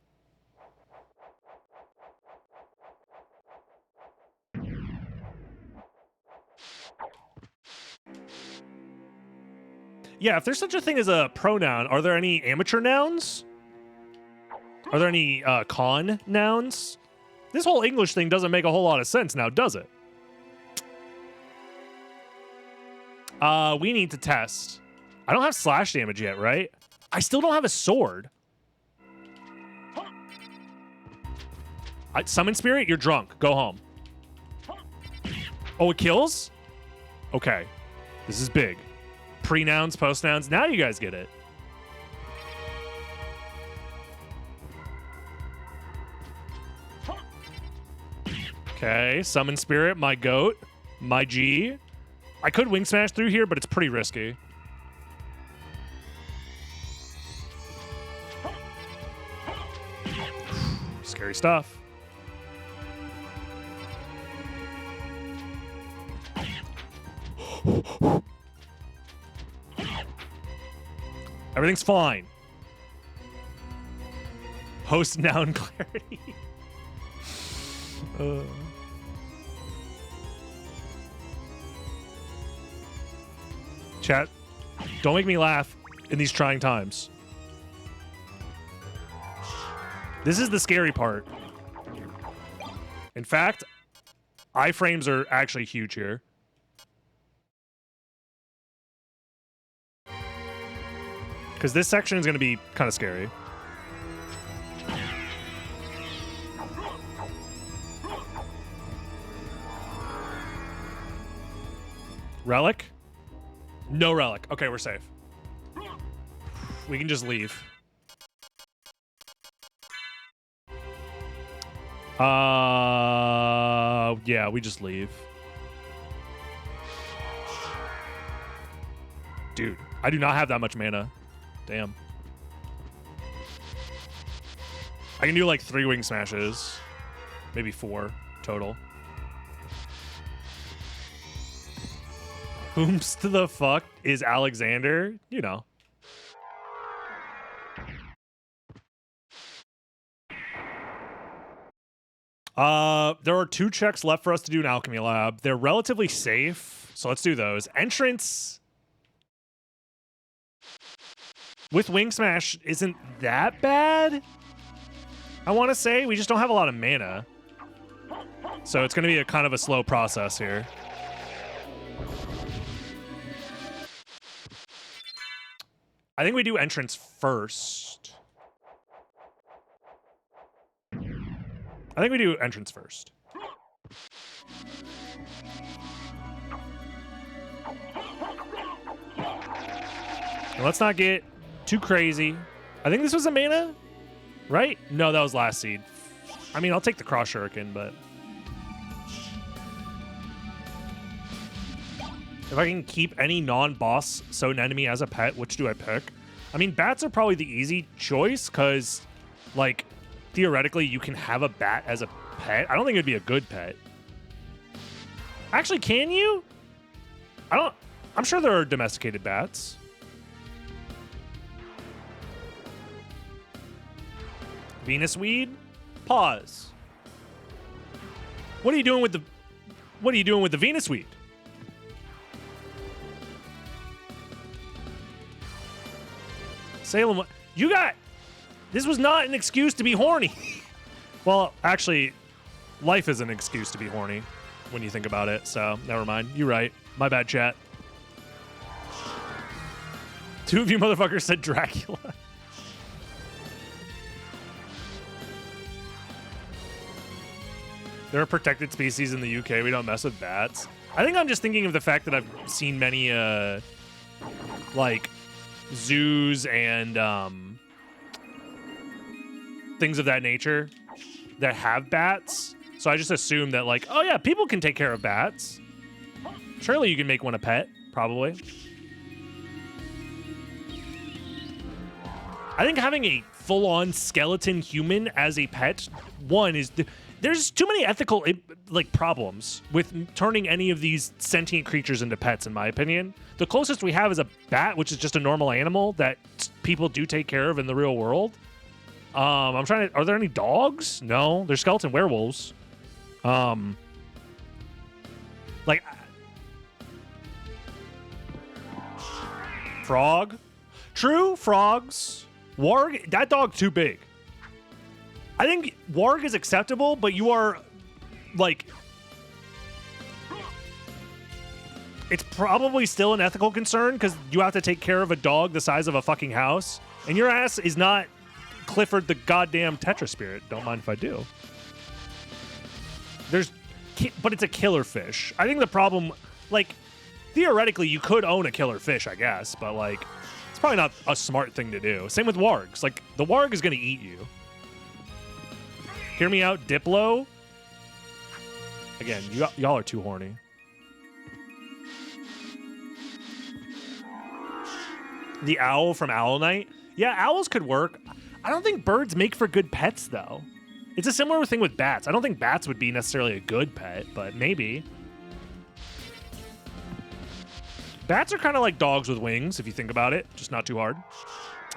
Yeah, if there's such a thing as a pronoun, are there any amateur nouns? Are there any con nouns? This whole English thing doesn't make a whole lot of sense now, does it? We need to test. I don't have slash damage yet, right? I still don't have a sword. Summon Spirit, you're drunk. Go home. Oh, it kills? Okay. This is big. Pre-nouns, post-nouns. Now you guys get it. Okay, Summon Spirit, my goat, my G. I could wing smash through here, but it's pretty risky. Scary stuff. Everything's fine. Host noun clarity. Chat, don't make me laugh in these trying times. This is the scary part. In fact, iframes are actually huge here. Because this section is going to be kind of scary. Relic? No relic. Okay, we're safe. We can just leave. Yeah, we just leave. Dude, I do not have that much mana. Damn. I can do like 3 wing smashes. Maybe 4 total. Whomst the fuck is Alexander? You know. There are 2 checks left for us to do in Alchemy Lab. They're relatively safe, so let's do those. Entrance with Wing Smash isn't that bad, I want to say. We just don't have a lot of mana. So it's going to be a kind of a slow process here. I think we do entrance first. I think we do entrance first. And let's not get too crazy. I think this was a mana, right? No, that was last seed. I mean, I'll take the Cross Shuriken, but if I can keep any non-boss SotN enemy as a pet, which do I pick? I mean, bats are probably the easy choice because, like, theoretically, you can have a bat as a pet. I don't think it'd be a good pet. Actually, can you? I'm sure there are domesticated bats. Venus weed? Pause. What are you doing with the Venus weed? Salem, this was not an excuse to be horny. Well, actually, life is an excuse to be horny when you think about it, so never mind. You're right. My bad, chat. 2 of you motherfuckers said Dracula. They're a protected species in the UK. We don't mess with bats. I think I'm just thinking of the fact that I've seen many, like, zoos and things of that nature that have bats. So I just assume that, like, oh yeah, people can take care of bats. Surely you can make one a pet, probably. I think having a full-on skeleton human as a pet, one, is... There's too many ethical, like, problems with turning any of these sentient creatures into pets, in my opinion. The closest we have is a bat, which is just a normal animal that people do take care of in the real world. I'm trying to... Are there any dogs? No, they're skeleton werewolves. Like... Frog? True, frogs. Warg, that dog too big. I think warg is acceptable, but you are, like... It's probably still an ethical concern, because you have to take care of a dog the size of a fucking house. And your ass is not Clifford the goddamn Tetra Spirit. Don't mind if I do. But it's a killer fish. I think the problem, like, theoretically, you could own a killer fish, I guess. But, like, it's probably not a smart thing to do. Same with wargs. Like, the warg is going to eat you. Hear me out, Diplo. Again, y'all are too horny. The owl from Owl Knight? Yeah, owls could work. I don't think birds make for good pets, though. It's a similar thing with bats. I don't think bats would be necessarily a good pet, but maybe. Bats are kind of like dogs with wings, if you think about it. Just not too hard.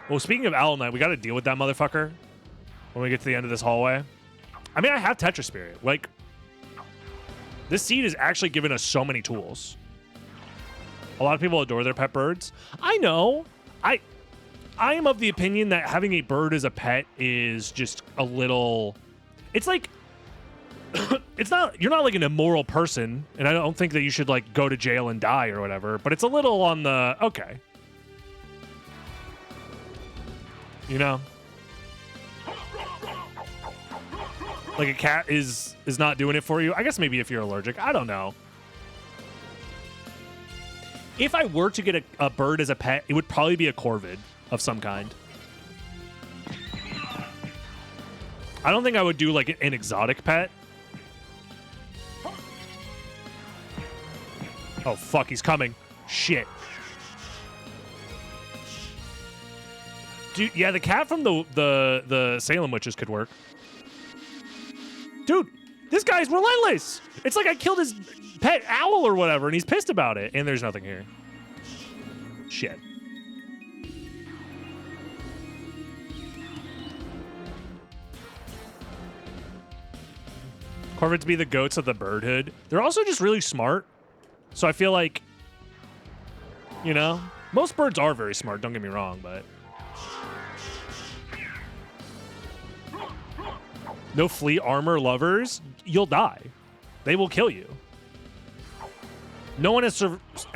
Well, speaking of Owl Knight, we got to deal with that motherfucker when we get to the end of this hallway. I mean, I have Tetra Spirit. Like, this seed has actually given us so many tools. A lot of people adore their pet birds. I know. I am of the opinion that having a bird as a pet is just a little... It's like... it's not... You're not like an immoral person, and I don't think that you should like go to jail and die or whatever, but it's a little on the... Okay. You know? Like a cat is not doing it for you. I guess maybe if you're allergic. I don't know. If I were to get a bird as a pet, it would probably be a corvid of some kind. I don't think I would do like an exotic pet. Oh, fuck, he's coming. Shit. Dude, yeah, the cat from the Salem Witches could work. Dude, this guy's relentless. It's like I killed his pet owl or whatever, and he's pissed about it. And there's nothing here. Shit. Corvids be the goats of the birdhood. They're also just really smart. So I feel like, you know, most birds are very smart, don't get me wrong, but... No flea armor lovers, you'll die. They will kill you. No one has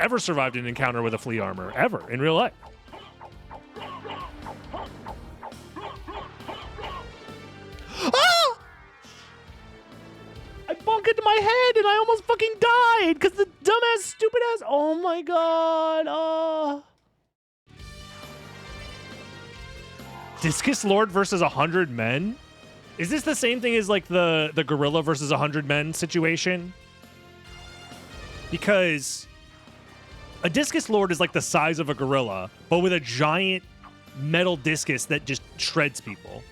ever survived an encounter with a flea armor, ever, in real life. Ah! I bumped into my head and I almost fucking died because the dumbass, stupid ass. Oh my god. Discus Lord versus 100 men? Is this the same thing as like the gorilla versus 100 men situation? Because a Discus Lord is like the size of a gorilla, but with a giant metal discus that just shreds people.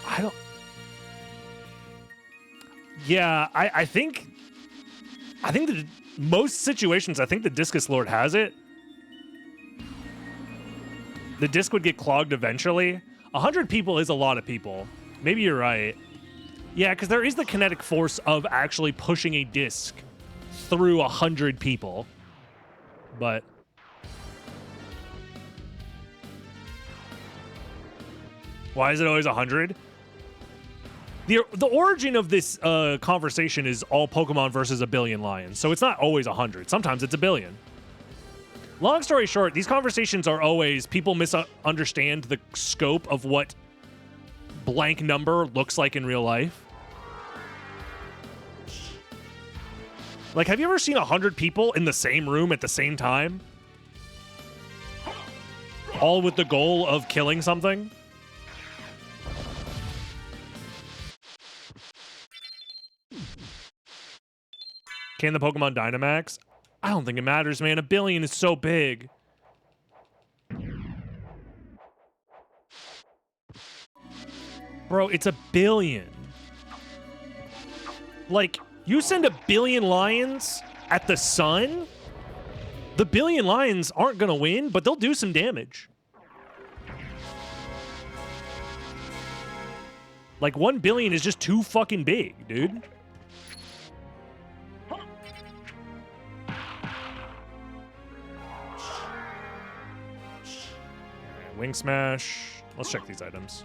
I don't... Yeah, I think that most situations, I think the Discus Lord has it. The disc would get clogged eventually. 100 people is a lot of people. Maybe you're right. Yeah, because there is the kinetic force of actually pushing a disc through 100 people. But... why is it always 100? The origin of this conversation is all Pokemon versus a billion lions. So it's not always 100. Sometimes it's a billion. Long story short, these conversations are always people misunderstand the scope of what blank number looks like in real life. Like, have you ever seen 100 people in the same room at the same time? All with the goal of killing something? Can the Pokemon Dynamax? I don't think it matters, man. A billion is so big. Bro, it's a billion. Like, you send a billion lions at the sun? The billion lions aren't gonna win, but they'll do some damage. Like, 1 billion is just too fucking big, dude. Wing Smash. Let's check these items.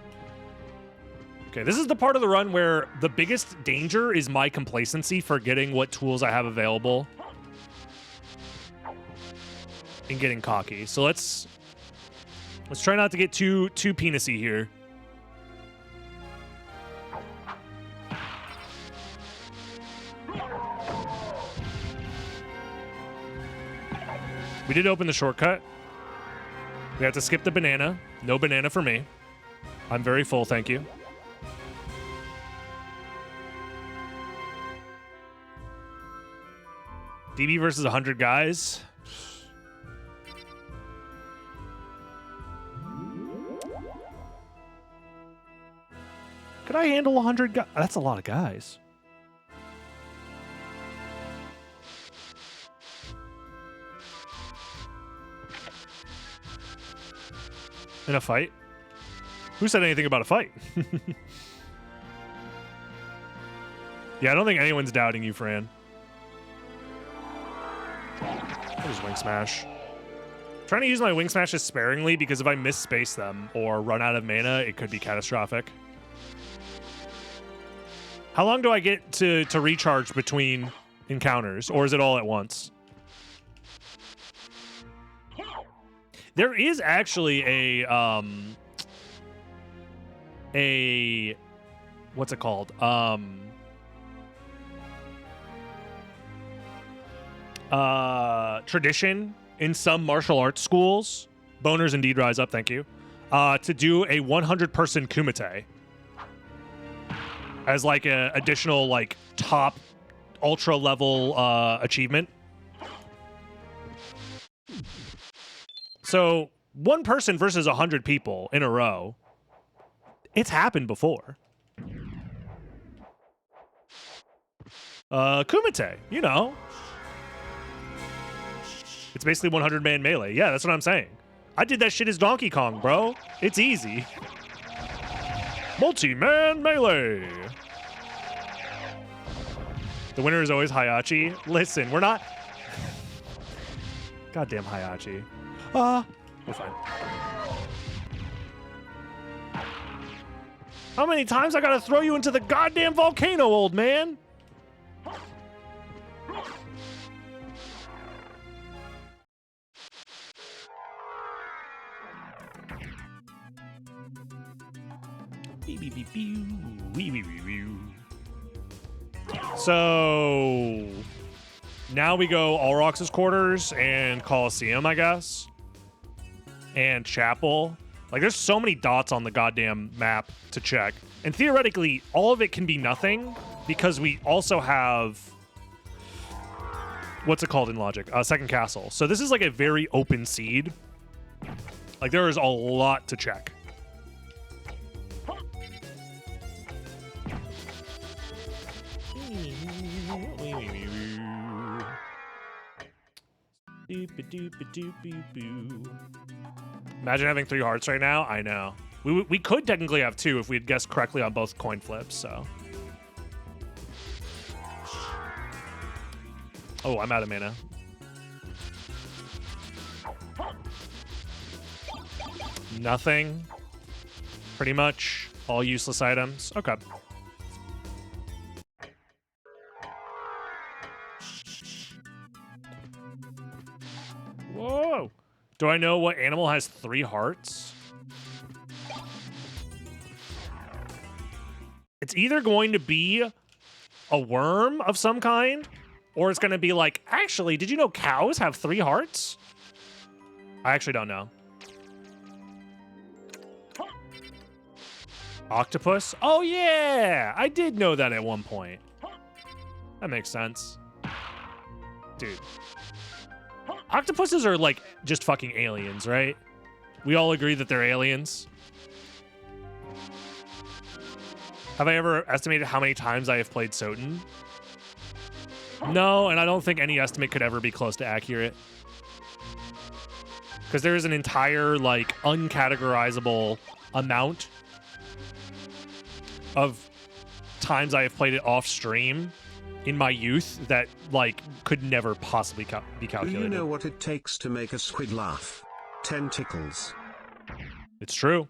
Okay, this is the part of the run where the biggest danger is my complacency, forgetting what tools I have available and getting cocky. So let's try not to get too penisy here. We did open the shortcut. We have to skip the banana. No banana for me. I'm very full, thank you. DB versus 100 guys. Could I handle 100 guys? That's a lot of guys. In a fight? Who said anything about a fight? Yeah, I don't think anyone's doubting you, Fran. There's Wing Smash. Trying to use my Wing Smashes sparingly because if I misspace them or run out of mana, it could be catastrophic. How long do I get to recharge between encounters, or is it all at once? There is actually a what's it called? Tradition in some martial arts schools. Boners indeed rise up, thank you. To do a 100-person kumite as like a additional like top ultra level achievement. So 1 person versus 100 people in a row. It's happened before. Kumite, you know. It's basically 100-man melee. Yeah, that's what I'm saying. I did that shit as Donkey Kong, bro. It's easy. Multi-man melee. The winner is always Hayachi. Listen, we're not... Goddamn Hayachi. We're fine. How many times I gotta throw you into the goddamn volcano, old man? So now we go Alrox's quarters and Coliseum, I guess, and Chapel. Like, there's so many dots on the goddamn map to check, and theoretically, all of it can be nothing because we also have what's it called in Logic? Second Castle. So this is like a very open seed. Like, there is a lot to check. Imagine having 3 hearts right now. I know. We could technically have 2 if we had guessed correctly on both coin flips, so. Oh, I'm out of mana. Nothing. Pretty much all useless items. Okay. Whoa. Do I know what animal has 3 hearts? It's either going to be a worm of some kind, or it's going to be like, actually, did you know cows have 3 hearts? I actually don't know. Octopus? Oh, yeah! I did know that at one point. That makes sense. Dude. Octopuses are, like, just fucking aliens, right? We all agree that they're aliens. Have I ever estimated how many times I have played SotN? No, and I don't think any estimate could ever be close to accurate. Because there is an entire, like, uncategorizable amount of times I have played it off stream in my youth that, like, could never possibly be calculated. Do you know what it takes to make a squid laugh? Tentacles. It's true.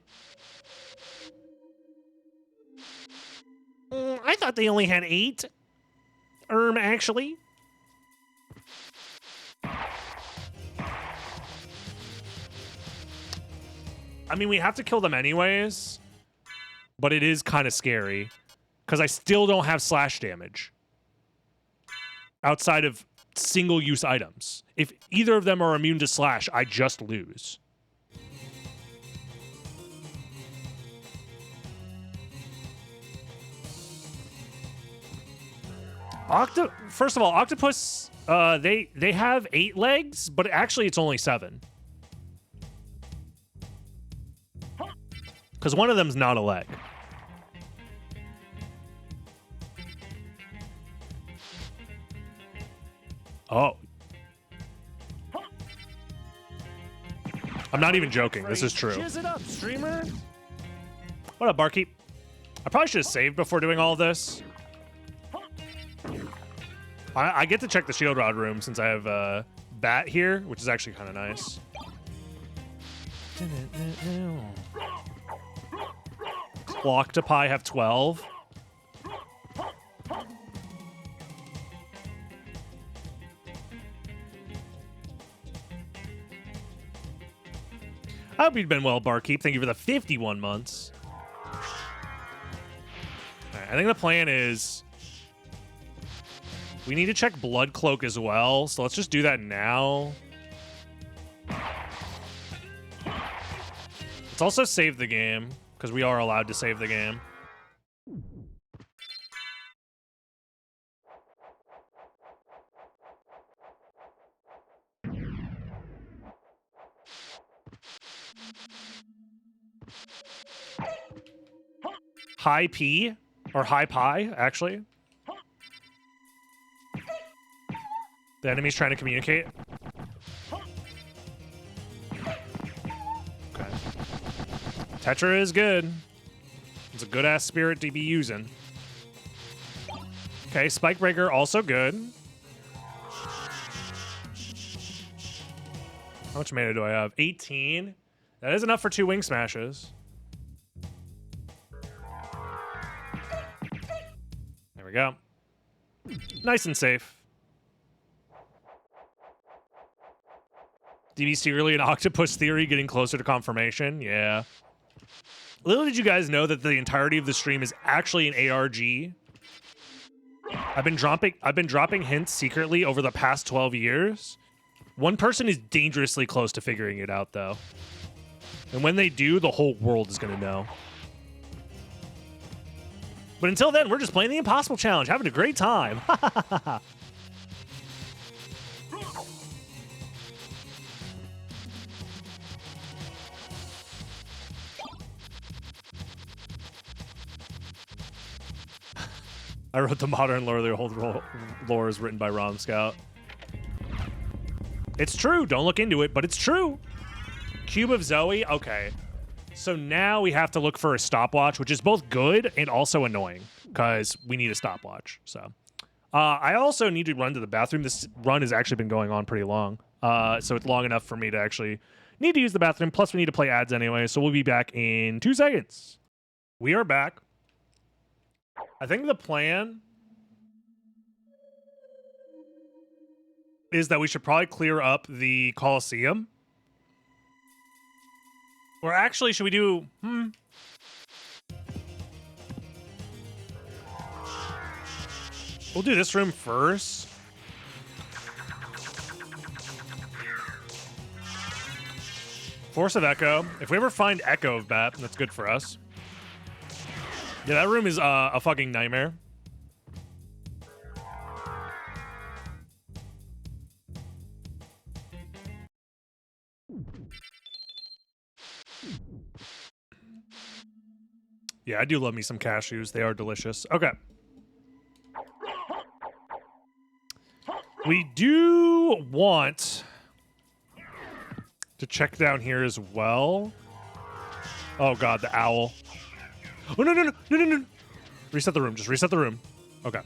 I thought they only had 8. Actually. I mean, we have to kill them anyways, but it is kind of scary because I still don't have slash damage outside of single-use items. If either of them are immune to slash, I just lose. First of all, octopus, they have 8 legs, but actually it's only 7. Because one of them's not a leg. Oh. I'm not even joking. This is true. Cheers it up, streamer. What up, barkeep? I probably should have saved before doing all this. I get to check the shield rod room since I have bat here, which is actually kind of nice. Octopi have 12. I hope you've been well, barkeep. Thank you for the 51 months. All right, I think the plan is we need to check Blood Cloak as well, so let's just do that now. Let's also save the game, because we are allowed to save the game. High P, or high pi, actually. The enemy's trying to communicate. Okay. Tetra is good. It's a good-ass spirit to be using. Okay, Spikebreaker, also good. How much mana do I have? 18. That is enough for 2 wing smashes. There we go. Nice and safe. DB secretly an octopus theory getting closer to confirmation. Yeah. Little did you guys know that the entirety of the stream is actually an ARG. I've been dropping hints secretly over the past 12 years. One person is dangerously close to figuring it out, though. And when they do, the whole world is going to know. But until then, we're just playing the Impossible Challenge, having a great time. I wrote the modern lore. The whole lore is written by Rom Scout. It's true. Don't look into it, but it's true. Cube of Zoe. Okay. So now we have to look for a stopwatch, which is both good and also annoying because we need a stopwatch. So I also need to run to the bathroom. This run has actually been going on pretty long. So it's long enough for me to actually need to use the bathroom. Plus, we need to play ads anyway. So we'll be back in 2 seconds. We are back. I think the plan is that we should probably clear up the Coliseum. Or actually, should we do... We'll do this room first. Force of Echo. If we ever find Echo of Bat, that's good for us. Yeah, that room is a fucking nightmare. Yeah, I do love me some cashews. They are delicious. Okay. We do want to check down here as well. Oh god, the owl. Oh, no, no, no, no, no, no. Reset the room. Just reset the room. Okay.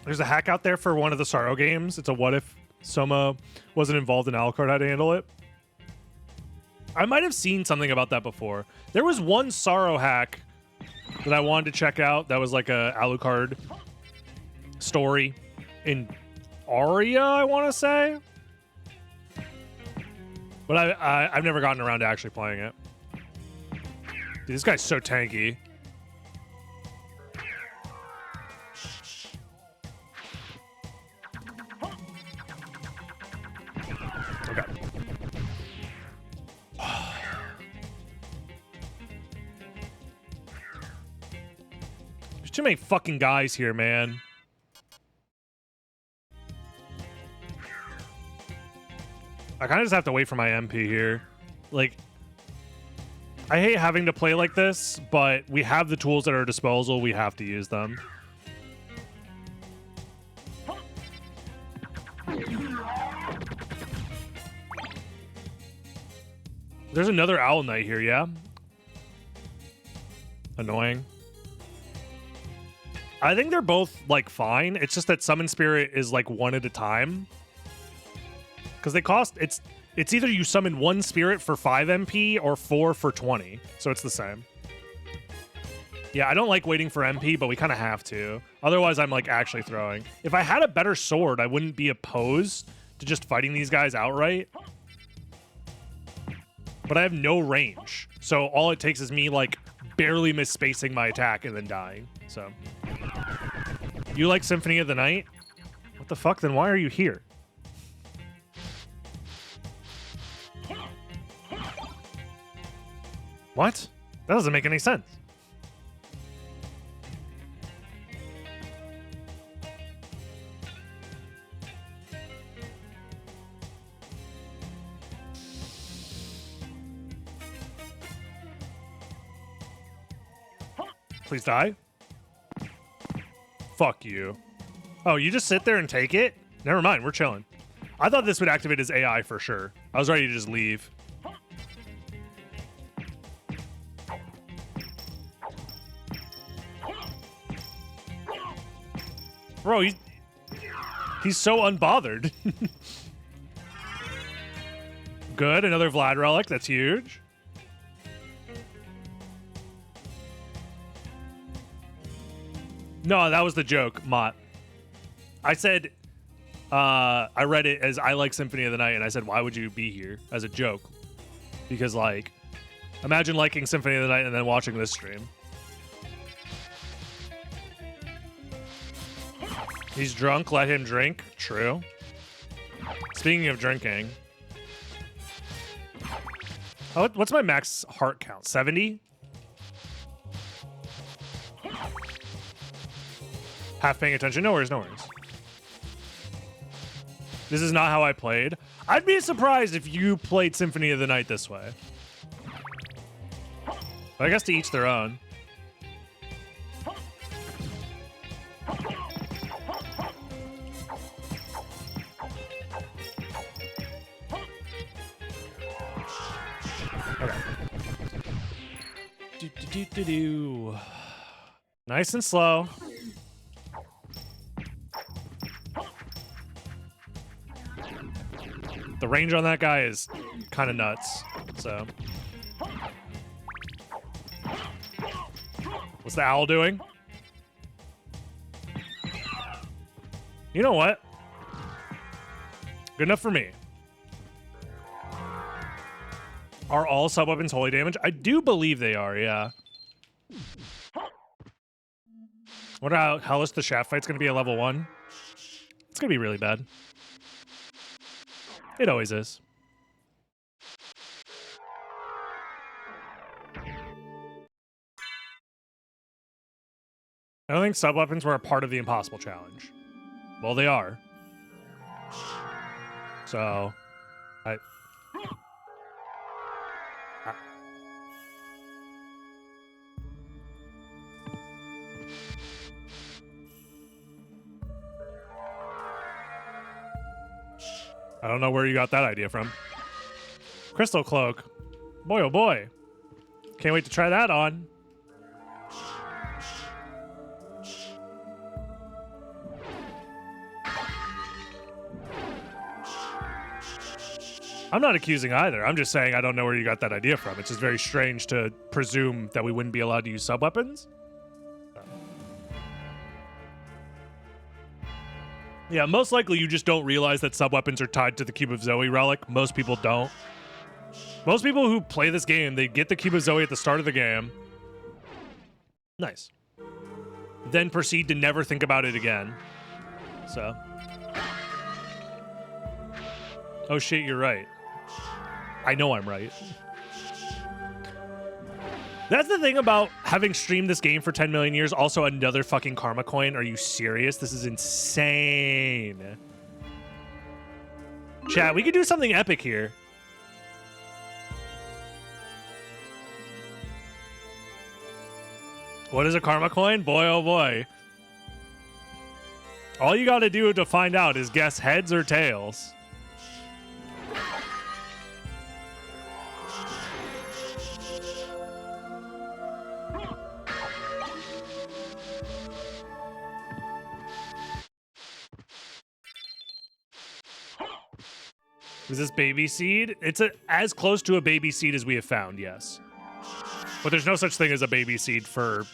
There's a hack out there for one of the Sorrow games. It's a what if Soma wasn't involved in Alucard, how to handle it. I might have seen something about that before. There was one Sorrow hack that I wanted to check out that was like a Alucard story in Aria, I want to say. But I've never gotten around to actually playing it. Dude, this guy's so tanky. Okay. There's too many fucking guys here, man. I kind of just have to wait for my MP here. Like, I hate having to play like this, but we have the tools at our disposal. We have to use them. There's another Owl Knight here, yeah? Annoying. I think they're both, like, fine. It's just that Summon Spirit is, like, one at a time. Because they cost... It's either you summon one spirit for 5 MP or 4 for 20. So it's the same. Yeah, I don't like waiting for MP, but we kind of have to. Otherwise, I'm, like, actually throwing. If I had a better sword, I wouldn't be opposed to just fighting these guys outright. But I have no range. So all it takes is me, like, barely misspacing my attack and then dying. So... You like Symphony of the Night? What the fuck? Then why are you here? What? That doesn't make any sense. Please die. Fuck you. Oh, you just sit there and take it? Never mind, we're chilling. I thought this would activate his AI for sure. I was ready to just leave. Bro, he's so unbothered. Good, another Vlad relic. That's huge. No, that was the joke, Mott. I said, I read it as I like Symphony of the Night, and I said, why would you be here? As a joke. Because, like, imagine liking Symphony of the Night and then watching this stream. He's drunk, let him drink. True. Speaking of drinking. Oh, what's my max heart count? 70? Half paying attention. No worries, no worries. This is not how I played. I'd be surprised if you played Symphony of the Night this way. But I guess to each their own. Okay. Do. Nice and slow. The range on that guy is kind of nuts, so. What's the owl doing? You know what? Good enough for me. Are all sub-weapons holy damage? I do believe they are, yeah. What about Hellas the Shaft fight's gonna be a level 1? It's gonna be really bad. It always is. I don't think sub-weapons were a part of the Impossible Challenge. Well, they are. So, I don't know where you got that idea from. Crystal Cloak. Boy, oh boy. Can't wait to try that on. I'm not accusing either. I'm just saying I don't know where you got that idea from. It's just very strange to presume that we wouldn't be allowed to use sub-weapons. Yeah, most likely you just don't realize that sub-weapons are tied to the Cube of Zoe relic. Most people don't. Most people who play this game, they get the Cube of Zoe at the start of the game. Nice. Then proceed to never think about it again. So. Oh shit, you're right. I know I'm right. That's the thing about having streamed this game for 10 million years. Also, another fucking karma coin. Are you serious? This is insane. Chat, we could do something epic here. What is a karma coin? Boy, oh boy. All you gotta do to find out is guess heads or tails. Is this baby seed? It's as close to a baby seed as we have found, yes. But there's no such thing as a baby seed for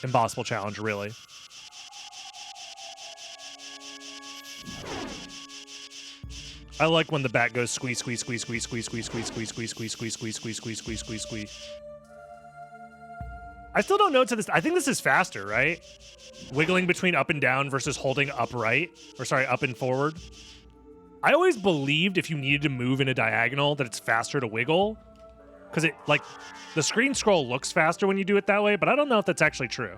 Impossible Challenge, really. I like when the bat goes squeeze, squeeze, squeeze, squeeze, squeeze, squeeze, squeeze, squeeze, squeeze, squeeze, squeeze, squeeze, squeeze, squeeze, squeeze, squeeze, squeeze. I still don't know to this. I think this is faster, right? Wiggling between up and down versus holding upright. Or sorry, up and forward. I always believed if you needed to move in a diagonal that it's faster to wiggle. Because it, like, the screen scroll looks faster when you do it that way, but I don't know if that's actually true.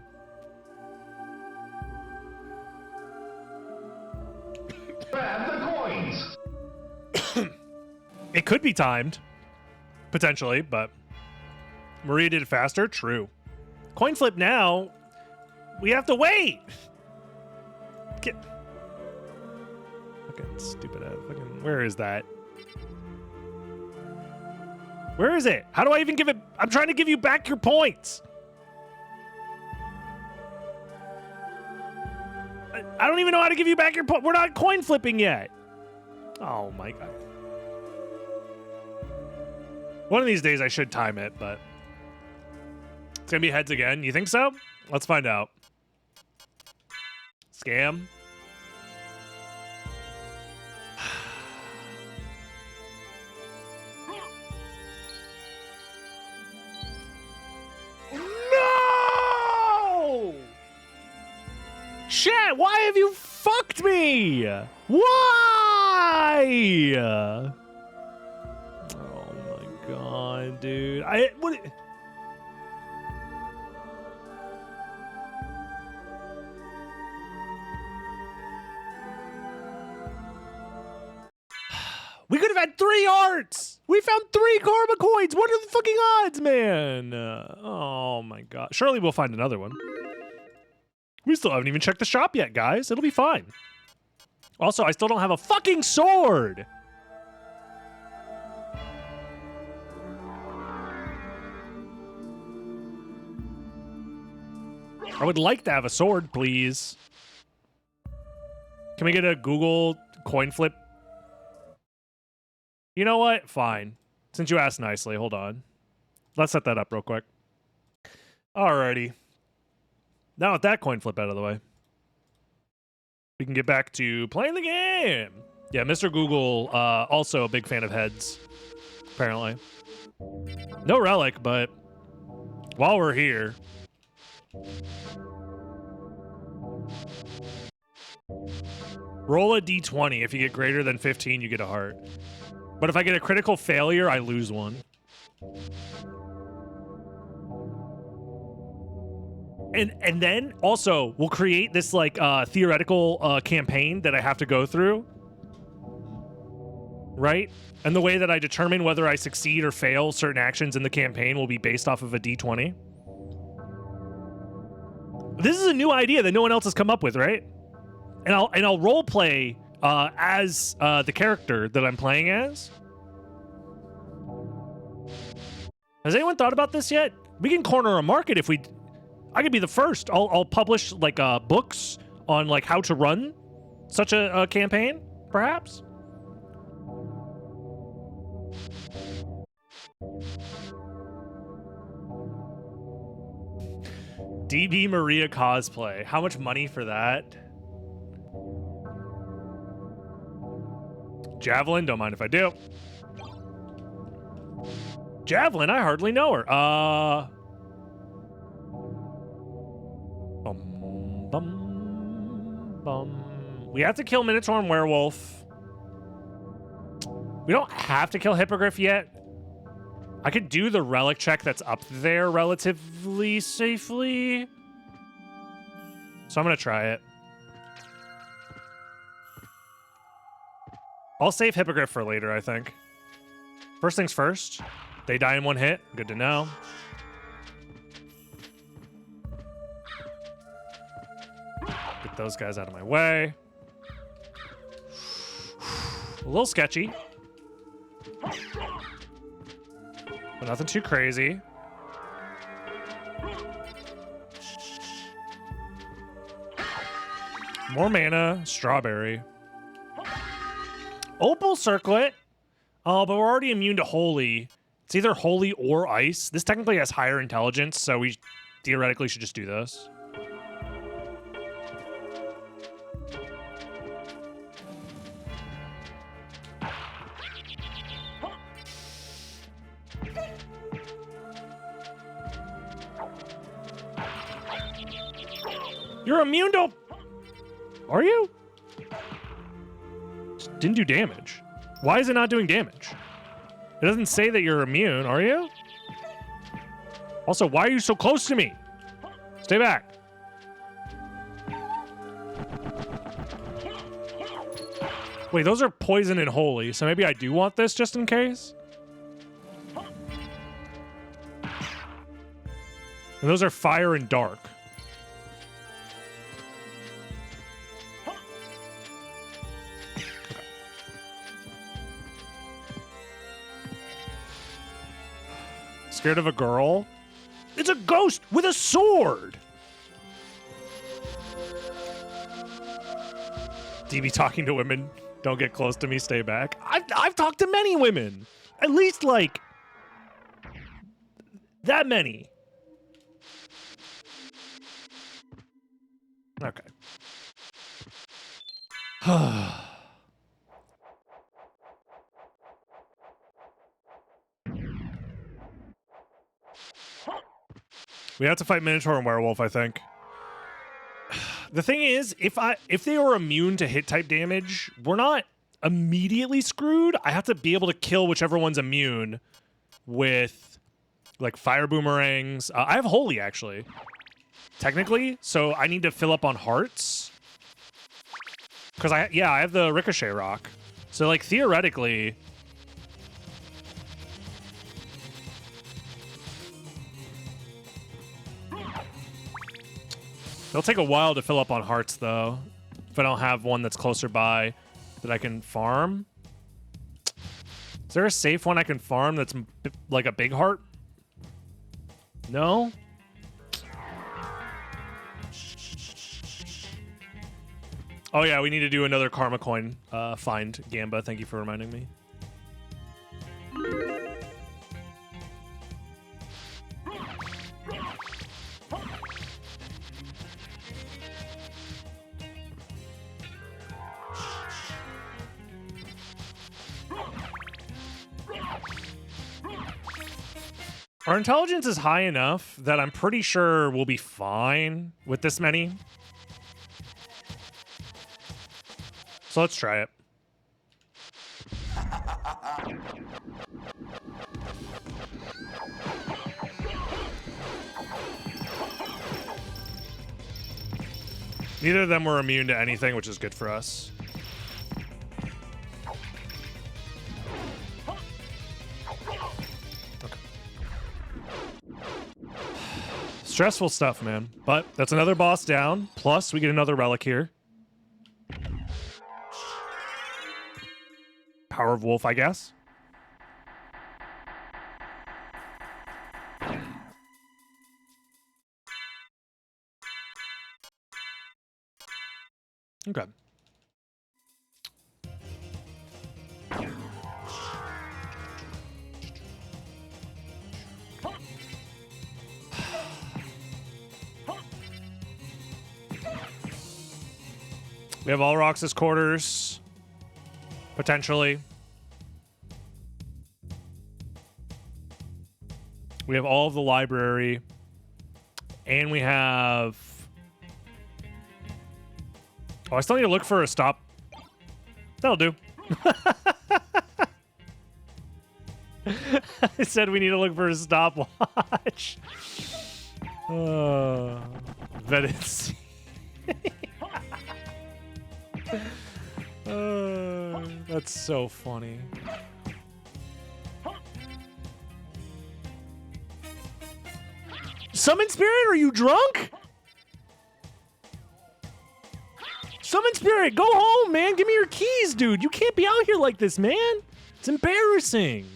Grab the coins. It could be timed, potentially, but Maria did it faster. True. Coin flip now. We have to wait. Get. Fucking stupid ass. Fucking. Where is that? Where is it? How do I even give it? I'm trying to give you back your points. I don't even know how to give you back your point. We're not coin flipping yet. Oh my god. One of these days I should time it, but it's gonna be heads again. You think so? Let's find out. Scam. No! Shit, why have you fucked me? Why? Oh my god, dude. What? We could have had 3 hearts. We found 3 karma coins. What are the fucking odds, man? Oh my god. Surely we'll find another one. We still haven't even checked the shop yet, guys. It'll be fine. Also, I still don't have a fucking sword. I would like to have a sword, please. Can we get a Google coin flip? You know what? Fine. Since you asked nicely, hold on. Let's set that up real quick. Alrighty. Now with that coin flip out of the way, we can get back to playing the game. Yeah, Mr. Google, also a big fan of heads, apparently. No relic, but while we're here, roll a d20. If you get greater than 15, you get a heart. But if I get a critical failure, I lose one. And then also we'll create this like theoretical campaign that I have to go through, right? And the way that I determine whether I succeed or fail certain actions in the campaign will be based off of a d20. This is a new idea that no one else has come up with, right? And I'll role play as the character that I'm playing as. Has anyone thought about this yet? We can corner a market if we. I could be the first. I'll publish like books on like how to run such a campaign, perhaps. DB Maria cosplay. How much money for that? Javelin, don't mind if I do. Javelin, I hardly know her. We have to kill Minotaur and Werewolf. We don't have to kill Hippogriff yet. I could do the relic check that's up there relatively safely. So I'm gonna try it. I'll save Hippogriff for later, I think. First things first. They die in one hit. Good to know. Get those guys out of my way. A little sketchy. But nothing too crazy. More mana. Strawberry. Opal Circlet. Oh, but we're already immune to Holy. It's either Holy or Ice. This technically has higher intelligence, so we theoretically should just do this. You're immune to... Are you? Just didn't do damage. Why is it not doing damage? It doesn't say that you're immune, are you? Also, why are you so close to me? Stay back. Wait, those are poison and holy, so maybe I do want this just in case? And those are fire and dark. Scared of a girl? It's a ghost with a sword! DB talking to women. Don't get close to me, stay back. I've talked to many women. At least, like, that many. Okay. We have to fight Minotaur and Werewolf, I think. The thing is, if they are immune to hit type damage, we're not immediately screwed. I have to be able to kill whichever one's immune with, like, fire boomerangs. I have Holy, actually, technically, so I need to fill up on hearts. Because I have the Ricochet Rock. So, like, theoretically... It'll take a while to fill up on hearts, though, if I don't have one that's closer by that I can farm. Is there a safe one I can farm that's like a big heart? No? Oh, yeah, we need to do another Karma Coin find, Gamba. Thank you for reminding me. Our intelligence is high enough that I'm pretty sure we'll be fine with this many. So let's try it. Neither of them were immune to anything, which is good for us. Stressful stuff, man. But that's another boss down. Plus, we get another relic here. Power of Wolf, I guess. Okay. We have all Roxas quarters, potentially. We have all of the library, and we have... Oh, I still need to look for a stop. That'll do. I said we need to look for a stopwatch. Vetted sea. That's so funny. Summon Spirit, are you drunk? Summon Spirit, go home, man. Give me your keys, dude. You can't be out here like this, man. It's embarrassing.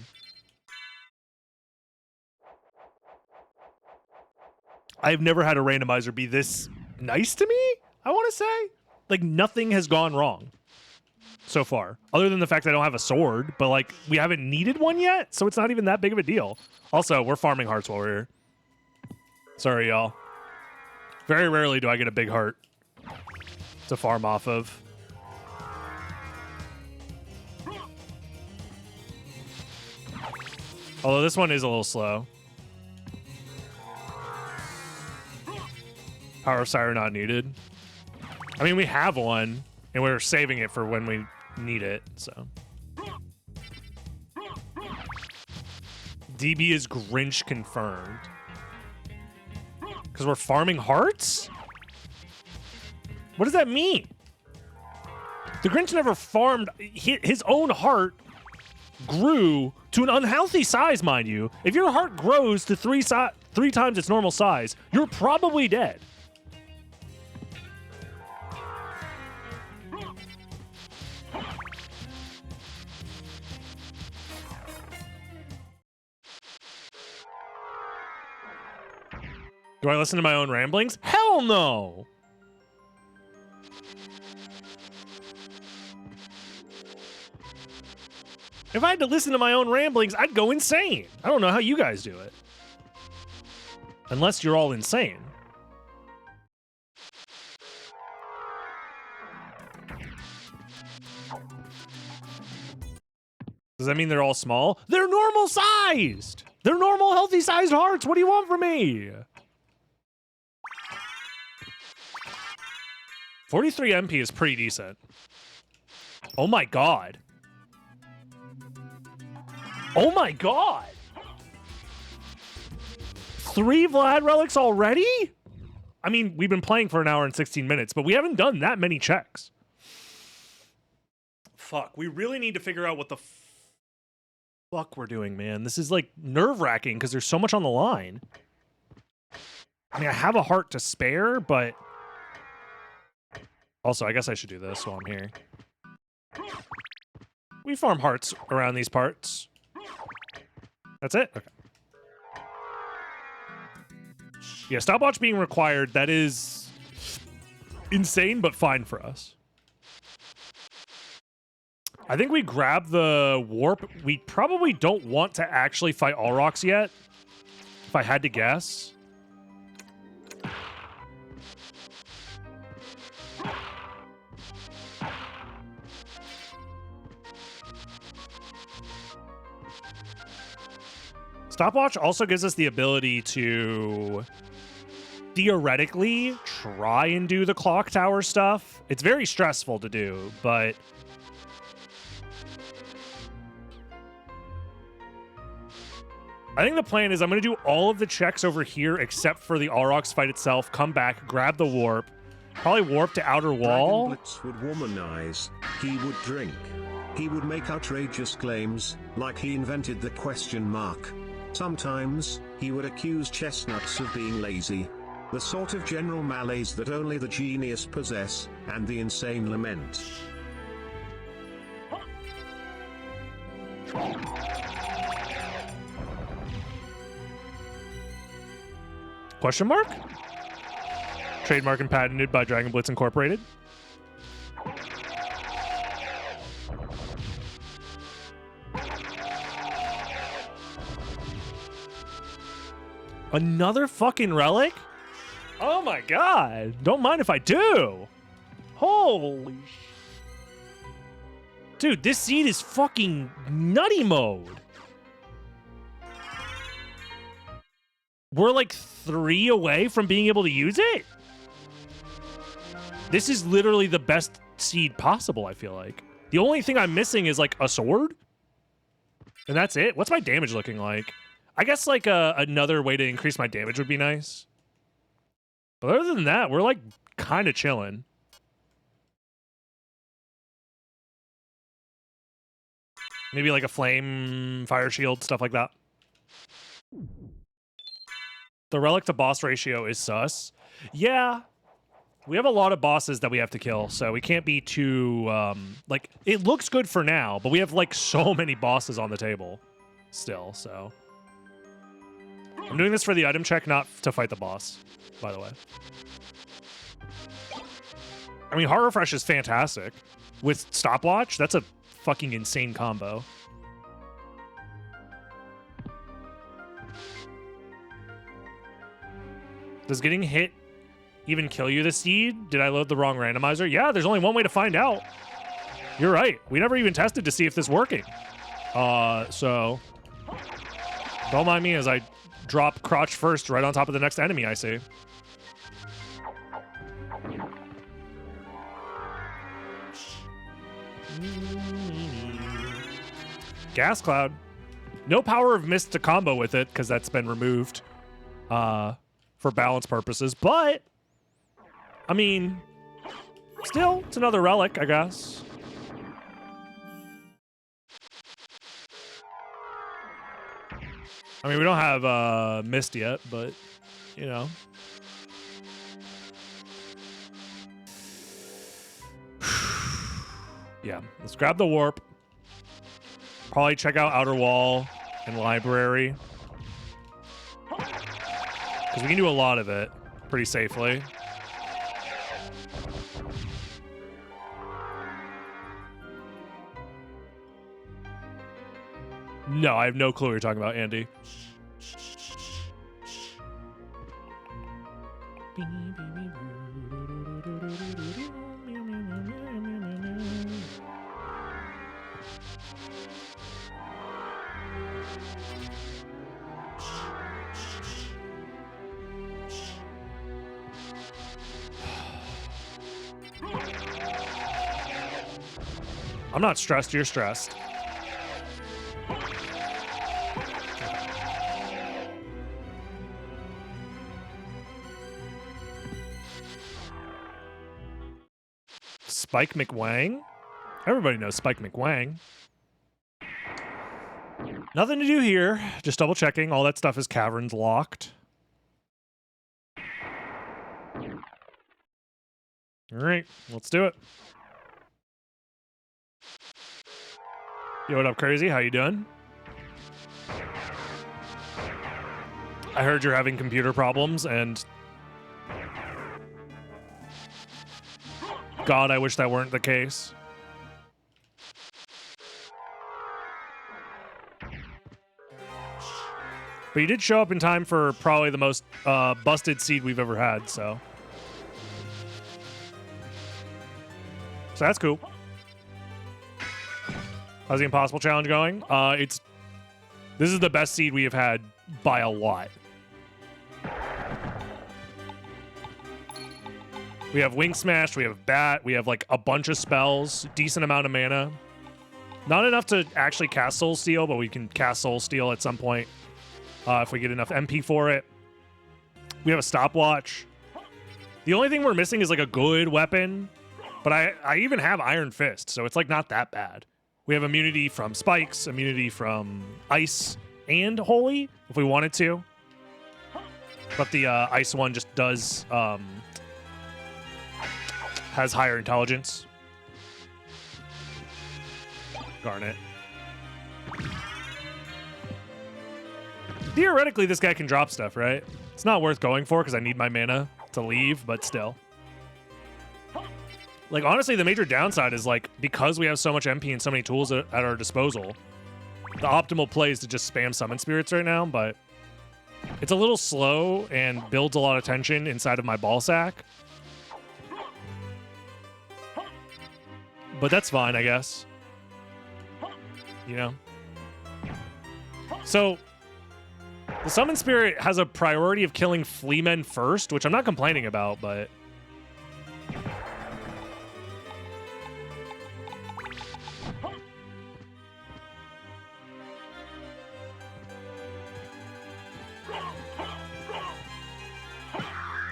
I've never had a randomizer be this nice to me, I want to say. Like, nothing has gone wrong so far, other than the fact that I don't have a sword, but, like, we haven't needed one yet, so it's not even that big of a deal. Also, we're farming hearts while we're here. Sorry, y'all. Very rarely do I get a big heart to farm off of. Although this one is a little slow. Power of Sire not needed. I mean, we have one, and we're saving it for when we need it, so. DB is Grinch confirmed. Because we're farming hearts? What does that mean? The Grinch never farmed. His own heart grew to an unhealthy size, mind you. If your heart grows to three times its normal size, you're probably dead. Do I listen to my own ramblings? Hell no! If I had to listen to my own ramblings, I'd go insane. I don't know how you guys do it. Unless you're all insane. Does that mean they're all small? They're normal sized! They're normal, healthy sized hearts! What do you want from me? 43 MP is pretty decent. Oh my god. Oh my god! 3 Vlad relics already? I mean, we've been playing for an hour and 16 minutes, but we haven't done that many checks. Fuck, we really need to figure out what the fuck we're doing, man. This is like nerve-wracking because there's so much on the line. I mean, I have a heart to spare, but also, I guess I should do this while I'm here. We farm hearts around these parts. That's it? Okay. Yeah, stopwatch being required, that is insane, but fine for us. I think we grab the warp. We probably don't want to actually fight Aurochs yet, if I had to guess. Stopwatch also gives us the ability to theoretically try and do the clock tower stuff. It's very stressful to do, but I think the plan is I'm going to do all of the checks over here except for the Aurochs fight itself, come back, grab the warp, probably warp to outer wall. Blitz would womanize, he would drink. He would make outrageous claims, like he invented the question mark. Sometimes, he would accuse chestnuts of being lazy. The sort of general malaise that only the genius possess, and the insane lament. Question mark? Trademark and patented by Dragon Blitz Incorporated. Another fucking relic? Oh my god. Don't mind if I do. Holy dude, this seed is fucking nutty mode. We're like 3 away from being able to use it? This is literally the best seed possible, I feel like. The only thing I'm missing is like a sword. And that's it. What's my damage looking like? I guess like another way to increase my damage would be nice. But other than that, we're like kind of chilling. Maybe like a flame, fire shield, stuff like that. The relic to boss ratio is sus. Yeah. We have a lot of bosses that we have to kill, so we can't be too, like, it looks good for now, but we have, like, so many bosses on the table still, so. I'm doing this for the item check, not to fight the boss, by the way. I mean, Heart Refresh is fantastic. With Stopwatch, that's a fucking insane combo. Does getting hit even kill you this seed? Did I load the wrong randomizer? Yeah, there's only one way to find out. You're right. We never even tested to see if this is working. So don't mind me as I drop crotch first right on top of the next enemy I see. Gas Cloud. No Power of Mist to combo with it because that's been removed for balance purposes, but I mean, still, it's another relic, I guess. I mean, we don't have Mist yet, but, you know. Yeah, let's grab the warp. Probably check out Outer Wall and Library. Because we can do a lot of it pretty safely. No, I have no clue what you're talking about, Andy. I'm not stressed, you're stressed. Spike McWang? Everybody knows Spike McWang. Nothing to do here. Just double checking. All that stuff is caverns locked. All right, let's do it. Yo, what up, crazy? How you doing? I heard you're having computer problems, and God, I wish that weren't the case. But you did show up in time for probably the most busted seed we've ever had, so. So that's cool. How's the Impossible Challenge going? This is the best seed we have had by a lot. We have Wing Smash, we have Bat, we have like a bunch of spells, decent amount of mana. Not enough to actually cast Soul Steal, but we can cast Soul Steal at some point if we get enough MP for it. We have a Stopwatch. The only thing we're missing is like a good weapon, but I even have Iron Fist, so it's like not that bad. We have immunity from spikes, immunity from ice, and holy, if we wanted to. But the ice one just does... has higher intelligence. Garnet. Theoretically, this guy can drop stuff, right? It's not worth going for because I need my mana to leave, but still. Like, honestly, the major downside is, like, because we have so much MP and so many tools at our disposal, the optimal play is to just spam Summon Spirits right now, but it's a little slow and builds a lot of tension inside of my ball sack. But that's fine, I guess. You know? So, the Summon Spirit has a priority of killing Fleamen first, which I'm not complaining about, but...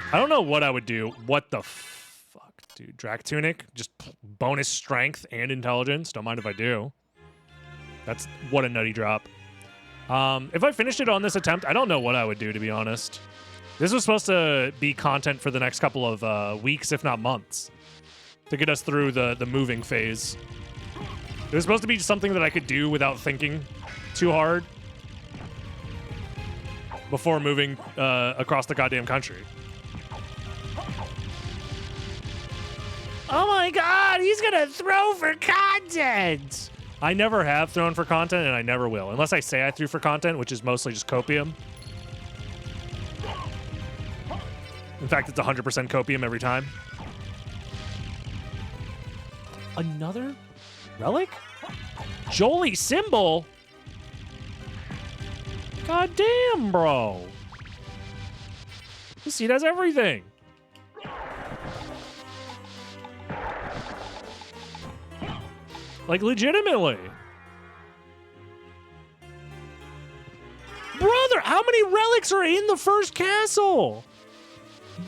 I don't know what I would do. What the fuck, dude? Dracunic? Just bonus strength and intelligence? Don't mind if I do. That's what a nutty drop. If I finished it on this attempt, I don't know what I would do, to be honest. This was supposed to be content for the next couple of weeks, if not months, to get us through the moving phase. It was supposed to be something that I could do without thinking too hard before moving across the goddamn country. Oh my god, he's gonna throw for content! I never have thrown for content, and I never will. Unless I say I threw for content, which is mostly just copium. In fact, it's 100% copium every time. Another relic? Jolie symbol? God damn, bro. This seat has everything. Like, legitimately. Brother, how many relics are in the first castle?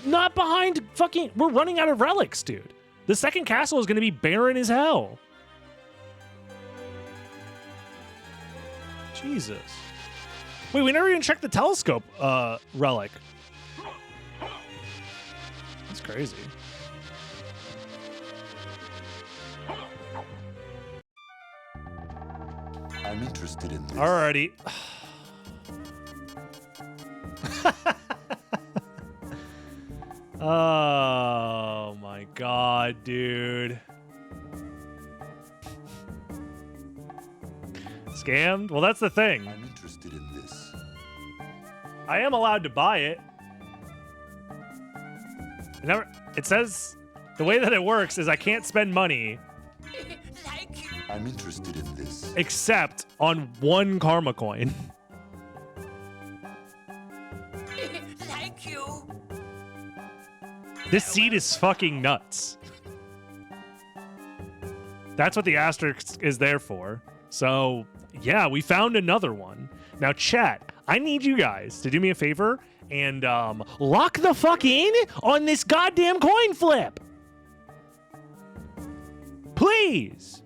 Not behind fucking... We're running out of relics, dude. The second castle is going to be barren as hell. Jesus. Wait, we never even checked the telescope relic. That's crazy. I'm interested in this. Alrighty. Oh my god, dude. Scammed? Well, that's the thing. I'm interested in this. I am allowed to buy it. It says the way that it works is I can't spend money I'm interested in this. except on one karma coin. Thank you. This seed is fucking nuts. That's what the asterisk is there for. So, yeah, we found another one. Now, chat, I need you guys to do me a favor and lock the fuck in on this goddamn coin flip. Please.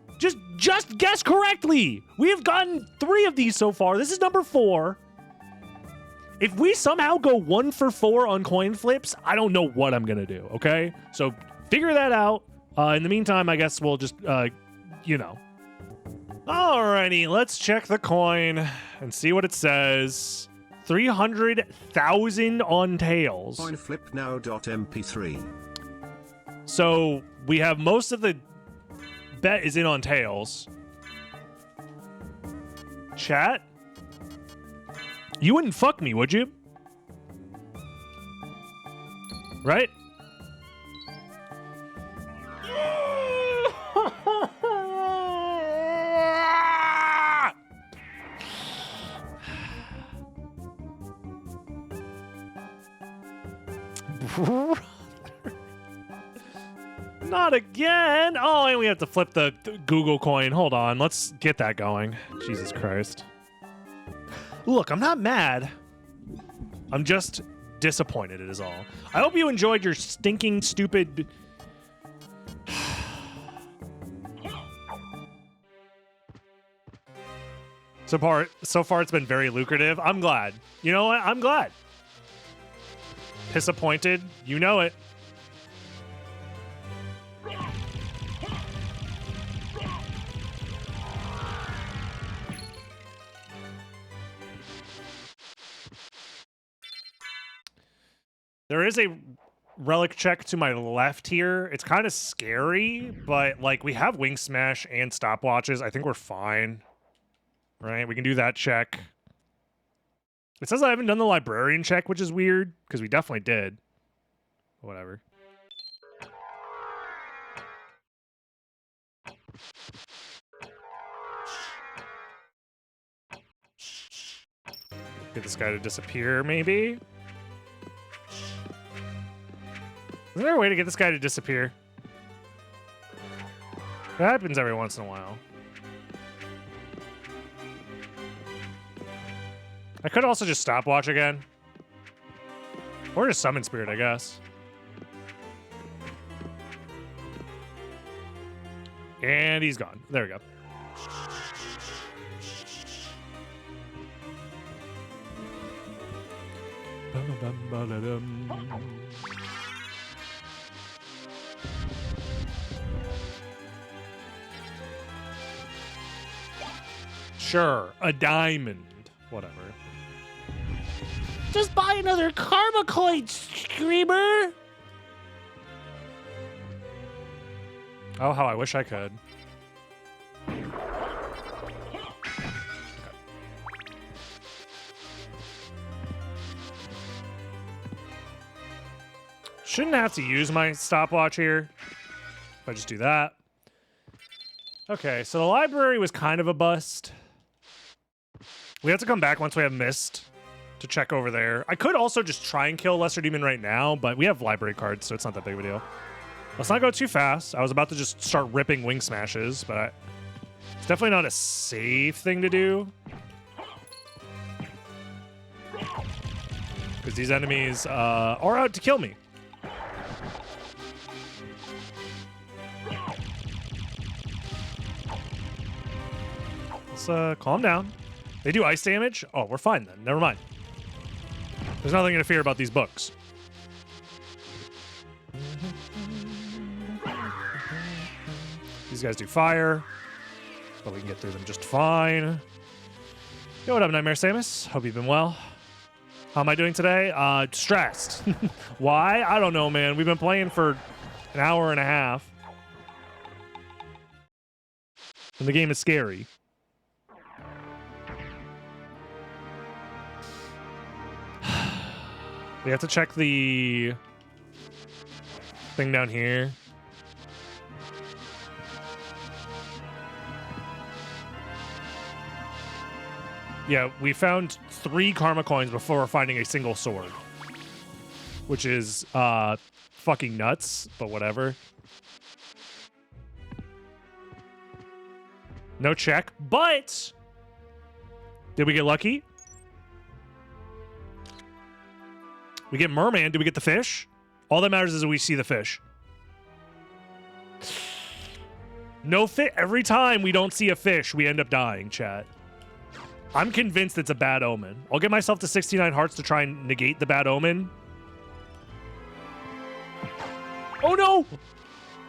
Just guess correctly. We have gotten 3 of these so far. This is number 4. If we somehow go 1 for 4 on coin flips, I don't know what I'm going to do, okay? So figure that out. In the meantime, I guess we'll just, you know. Alrighty, let's check the coin and see what it says. 300,000 on tails. Coin flip now.mp3. So we have most of the bet is in on tails. Chat? You wouldn't fuck me, would you? Right? Not again. Oh, and we have to flip the Google coin. Hold on. Let's get that going. Jesus Christ. Look, I'm not mad. I'm just disappointed, it is all. I hope you enjoyed your stinking, stupid... So far, it's been very lucrative. I'm glad. You know what? I'm glad. Disappointed. You know it. There is a relic check to my left here. It's kind of scary, but like we have wing smash and stopwatches. I think we're fine. Right? We can do that check. It says I haven't done the librarian check, which is weird because we definitely did. Whatever. Get this guy to disappear, maybe? Is there a way to get this guy to disappear? It happens every once in a while. I could also just stopwatch again. Or just summon spirit, I guess. And he's gone. There we go. Sure, a diamond. Whatever. Just buy another karma coin, Screamer! Oh, how I wish I could. Shouldn't have to use my stopwatch here. If I just do that. Okay, so the library was kind of a bust. We have to come back once we have mist to check over there. I could also just try and kill Lesser Demon right now, but we have library cards, so it's not that big of a deal. Let's not go too fast. I was about to just start ripping wing smashes, but it's definitely not a safe thing to do. Because these enemies are out to kill me. Let's calm down. They do ice damage? Oh, we're fine then. Never mind. There's nothing to fear about these books. These guys do fire, but we can get through them just fine. Yo, what up, Nightmare Samus? Hope you've been well. How am I doing today? Stressed. Why? I don't know, man. We've been playing for an hour and a half. And the game is scary. We have to check the thing down here. Yeah, we found 3 karma coins before finding a single sword. Which is fucking nuts, but whatever. No check, but did we get lucky? We get merman. Do we get the fish? All that matters is that we see the fish. No fit. Every time we don't see a fish, we end up dying, chat. I'm convinced it's a bad omen. I'll get myself to 69 hearts to try and negate the bad omen. Oh no!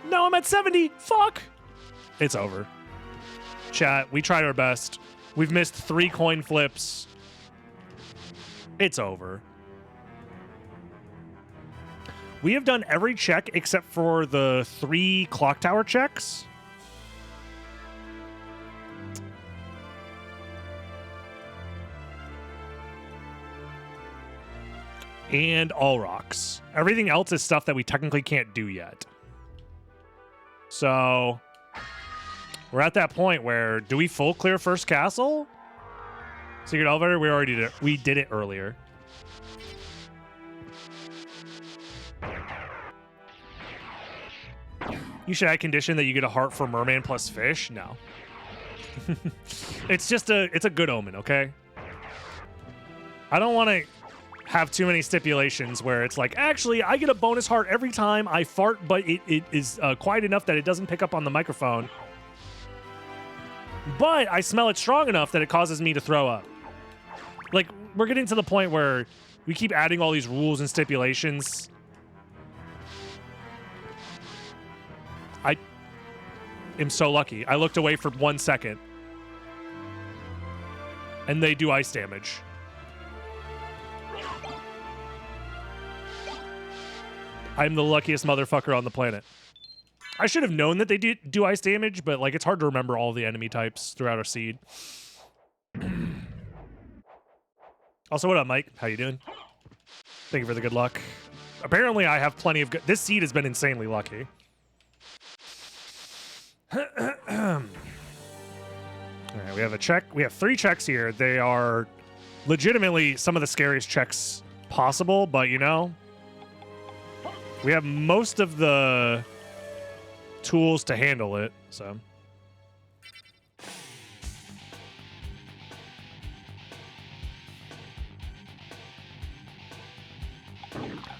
No, I'm at 70. Fuck! It's over. Chat, we tried our best. We've missed 3 coin flips. It's over. We have done every check except for the 3 clock tower checks. And all rocks. Everything else is stuff that we technically can't do yet. So we're at that point where, do we full clear first castle? Secret elevator, we already did it. We did it earlier. You should add condition that you get a heart for merman plus fish. No. It's a good omen, okay? I don't want to have too many stipulations where it's like, actually, I get a bonus heart every time I fart, but it is quiet enough that it doesn't pick up on the microphone. But I smell it strong enough that it causes me to throw up. Like, we're getting to the point where we keep adding all these rules and stipulations. I am so lucky. I looked away for 1 second. And they do ice damage. I'm the luckiest motherfucker on the planet. I should have known that they do ice damage, but like it's hard to remember all the enemy types throughout our seed. Also, what up, Mike? How you doing? Thank you for the good luck. Apparently, I have plenty of good... This seed has been insanely lucky. All right, we have a check. We have 3 checks here. They are legitimately some of the scariest checks possible, but you know, we have most of the tools to handle it, so.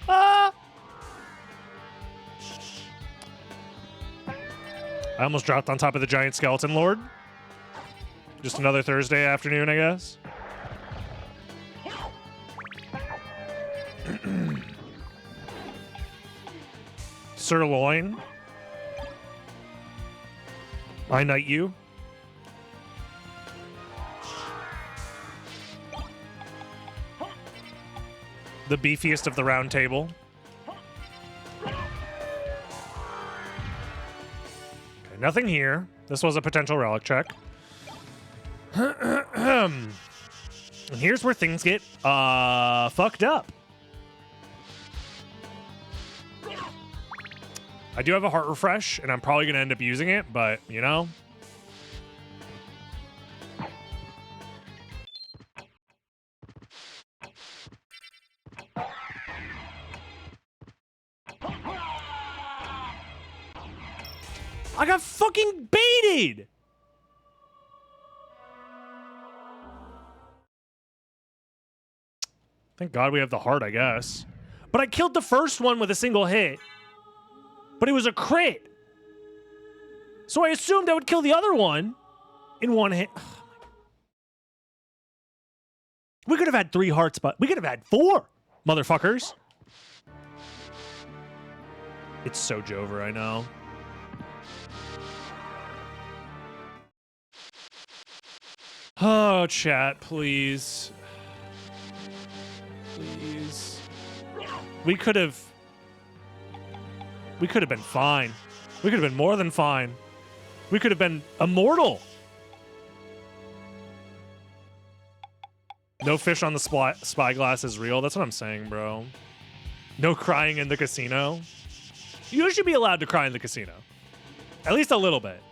Ah! I almost dropped on top of the giant skeleton lord. Just another Thursday afternoon, I guess. Sirloin. I knight you. The beefiest of the round table. Okay, nothing here. This was a potential relic check. And here's where things get fucked up. I do have a heart refresh, and I'm probably going to end up using it, but, you know. I got fucking baited! Thank God we have the heart, I guess. But I killed the first one with a single hit. But it was a crit. So I assumed I would kill the other one in one hit. We could have had 3 hearts, but we could have had 4, motherfuckers. It's so Jover, I know. Oh, chat, please. Please. We could have been fine. We could have been more than fine. We could have been immortal. No fish on the spyglass is real. That's what I'm saying, bro. No crying in the casino. You should be allowed to cry in the casino. At least a little bit.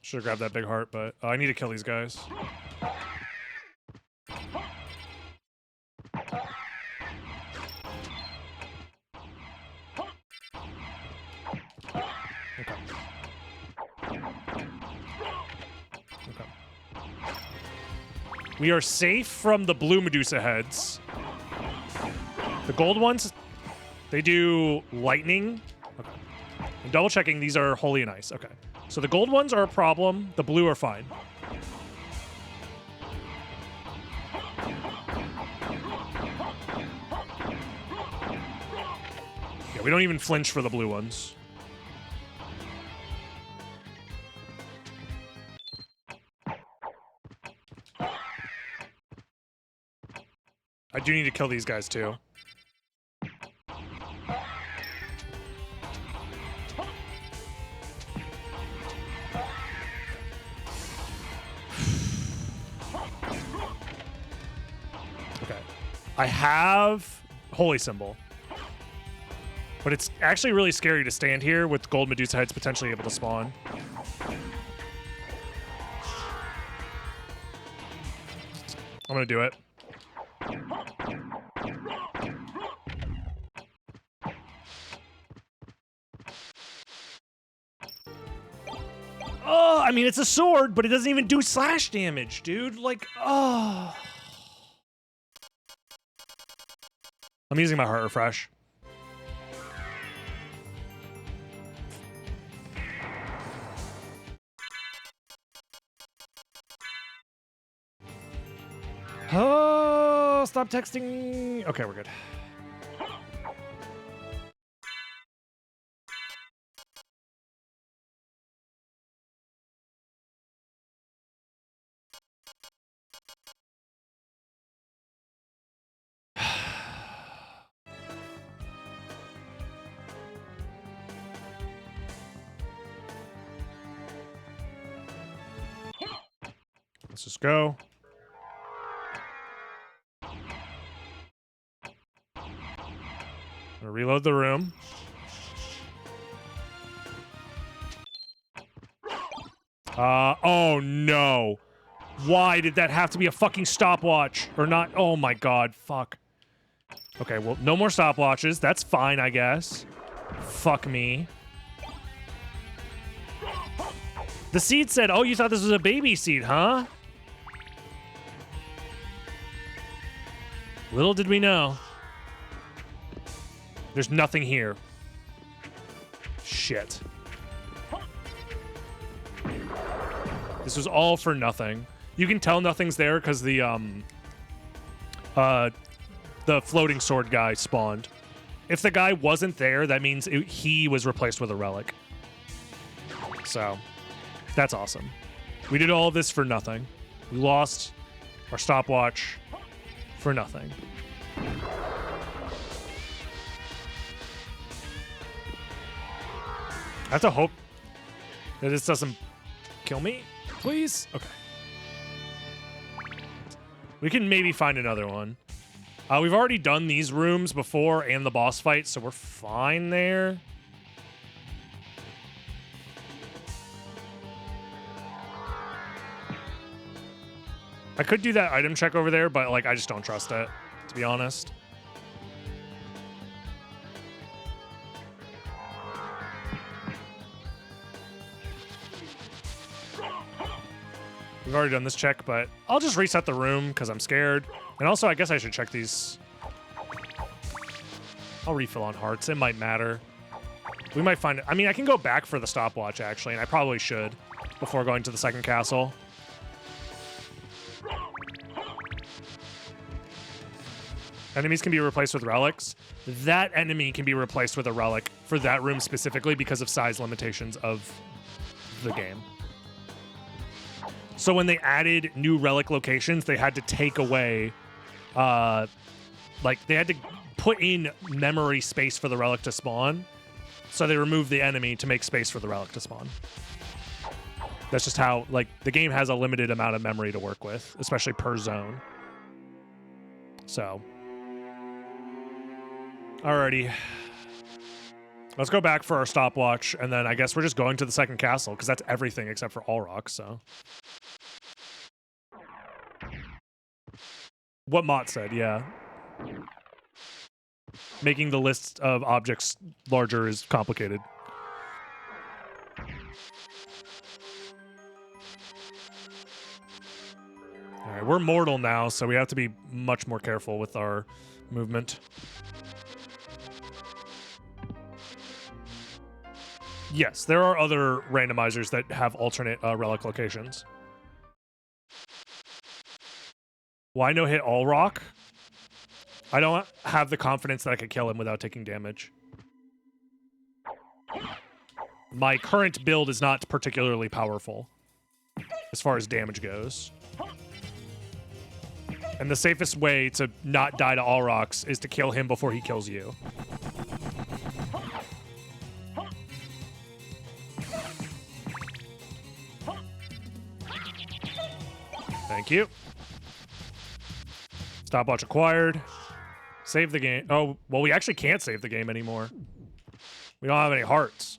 Should have grabbed that big heart, but I need to kill these guys. Okay. We are safe from the blue Medusa heads. The gold ones, they do lightning. Okay. I'm double checking, these are holy and ice. Okay. So the gold ones are a problem. The blue are fine. Yeah, we don't even flinch for the blue ones. I do need to kill these guys too. I have Holy Symbol. But it's actually really scary to stand here with gold Medusa heads potentially able to spawn. I'm gonna do it. Oh, I mean, it's a sword, but it doesn't even do slash damage, dude. Like, oh. I'm using my heart refresh. Oh, stop texting. Okay, we're good. Let's just go. I'm gonna reload the room. Oh no. Why did that have to be a fucking stopwatch? Or not? Oh my god, fuck. Okay, well, no more stopwatches. That's fine, I guess. Fuck me. The seed said, oh, you thought this was a baby seed, huh? Little did we know. There's nothing here. Shit. This was all for nothing. You can tell nothing's there because the floating sword guy spawned. If the guy wasn't there, that means he was replaced with a relic. So, that's awesome. We did all of this for nothing. We lost our stopwatch for nothing. I have to hope that this doesn't kill me, please. Okay. We can maybe find another one. We've already done these rooms before and the boss fight, so we're fine there. I could do that item check over there, but like I just don't trust it, to be honest. We've already done this check, but I'll just reset the room because I'm scared. And also, I guess I should check these. I'll refill on hearts. It might matter. We might find it. I mean, I can go back for the stopwatch, actually, and I probably should before going to the second castle. Enemies can be replaced with relics. That enemy can be replaced with a relic for that room specifically because of size limitations of the game. So when they added new relic locations, they had to take away, like they had to put in memory space for the relic to spawn. So they removed the enemy to make space for the relic to spawn. That's just how, like, the game has a limited amount of memory to work with, especially per zone. So. Alrighty. Let's go back for our stopwatch, and then I guess we're just going to the second castle, because that's everything except for all rocks, so. What Mott said, yeah. Making the list of objects larger is complicated. Alright, we're mortal now, so we have to be much more careful with our movement. Yes, there are other randomizers that have alternate relic locations. Why no hit all rock? I don't have the confidence that I could kill him without taking damage. My current build is not particularly powerful as far as damage goes. And the safest way to not die to all rocks is to kill him before he kills you. Thank you. Stopwatch acquired. Save the game. Oh, well, we actually can't save the game anymore. We don't have any hearts.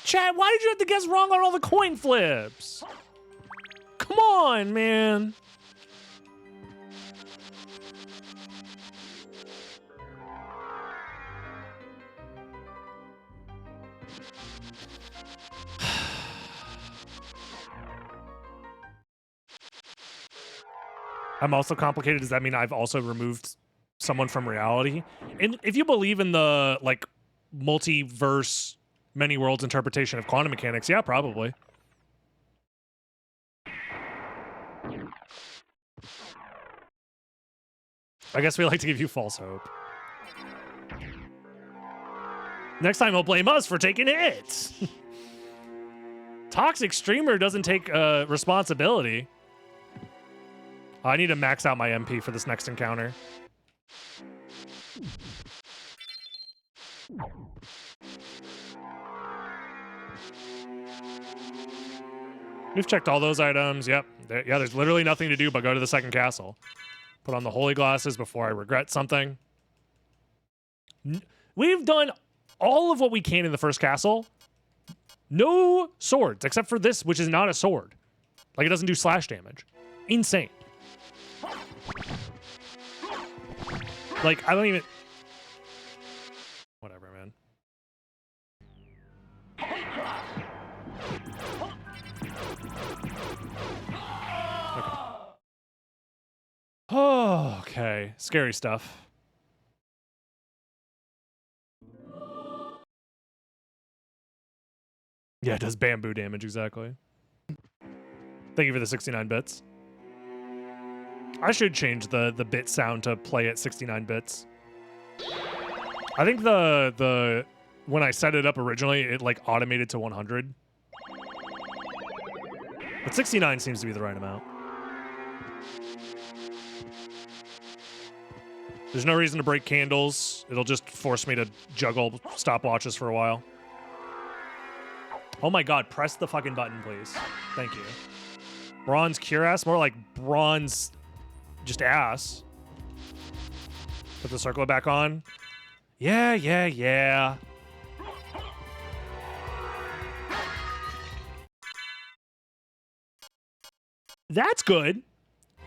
Chad, why did you have to guess wrong on all the coin flips? Come on, man. I'm also complicated. Does that mean I've also removed someone from reality? And if you believe in the, like, multiverse, many worlds interpretation of quantum mechanics, yeah, probably. I guess we like to give you false hope. Next time he'll blame us for taking hits. Toxic streamer doesn't take responsibility. I need to max out my MP for this next encounter. We've checked all those items. Yep. Yeah, there's literally nothing to do but go to the second castle. Put on the holy glasses before I regret something. We've done all of what we can in the first castle. No swords, except for this, which is not a sword. Like, it doesn't do slash damage. Insane. Like, I don't even... Whatever, man. Oh, okay. Scary stuff. Yeah, it does bamboo damage, exactly. Thank you for the 69 bits. I should change the bit sound to play at 69 bits. I think the when I set it up originally, it like automated to 100. But 69 seems to be the right amount. There's no reason to break candles. It'll just force me to juggle stopwatches for a while. Oh my god, press the fucking button, please. Thank you. Bronze cuirass? More like bronze just ass. Put the circlet back on. Yeah, yeah, yeah. That's good.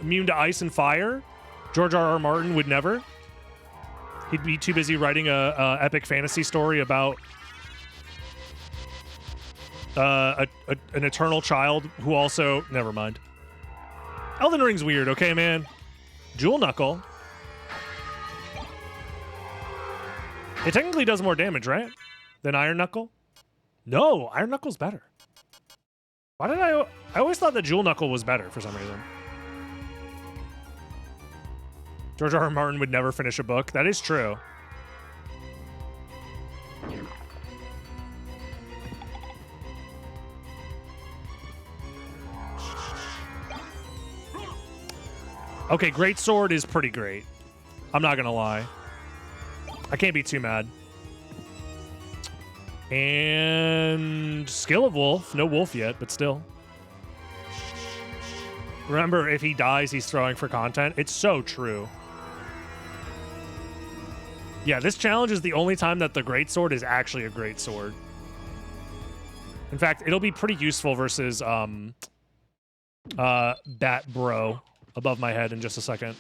Immune to ice and fire. George R.R. Martin would never. He'd be too busy writing a epic fantasy story about an eternal child who also... Never mind. Elden Ring's weird, okay, man? Jewel Knuckle. It technically does more damage, right? Than Iron Knuckle? No, Iron Knuckle's better. Why did I always thought that Jewel Knuckle was better for some reason. George R.R. Martin would never finish a book. That is true. Okay, Great Sword is pretty great. I'm not gonna lie. I can't be too mad. And Skill of Wolf. No wolf yet, but still. Remember, if he dies, he's throwing for content. It's so true. Yeah, this challenge is the only time that the Great Sword is actually a Great Sword. In fact, it'll be pretty useful versus Bat Bro above my head in just a second.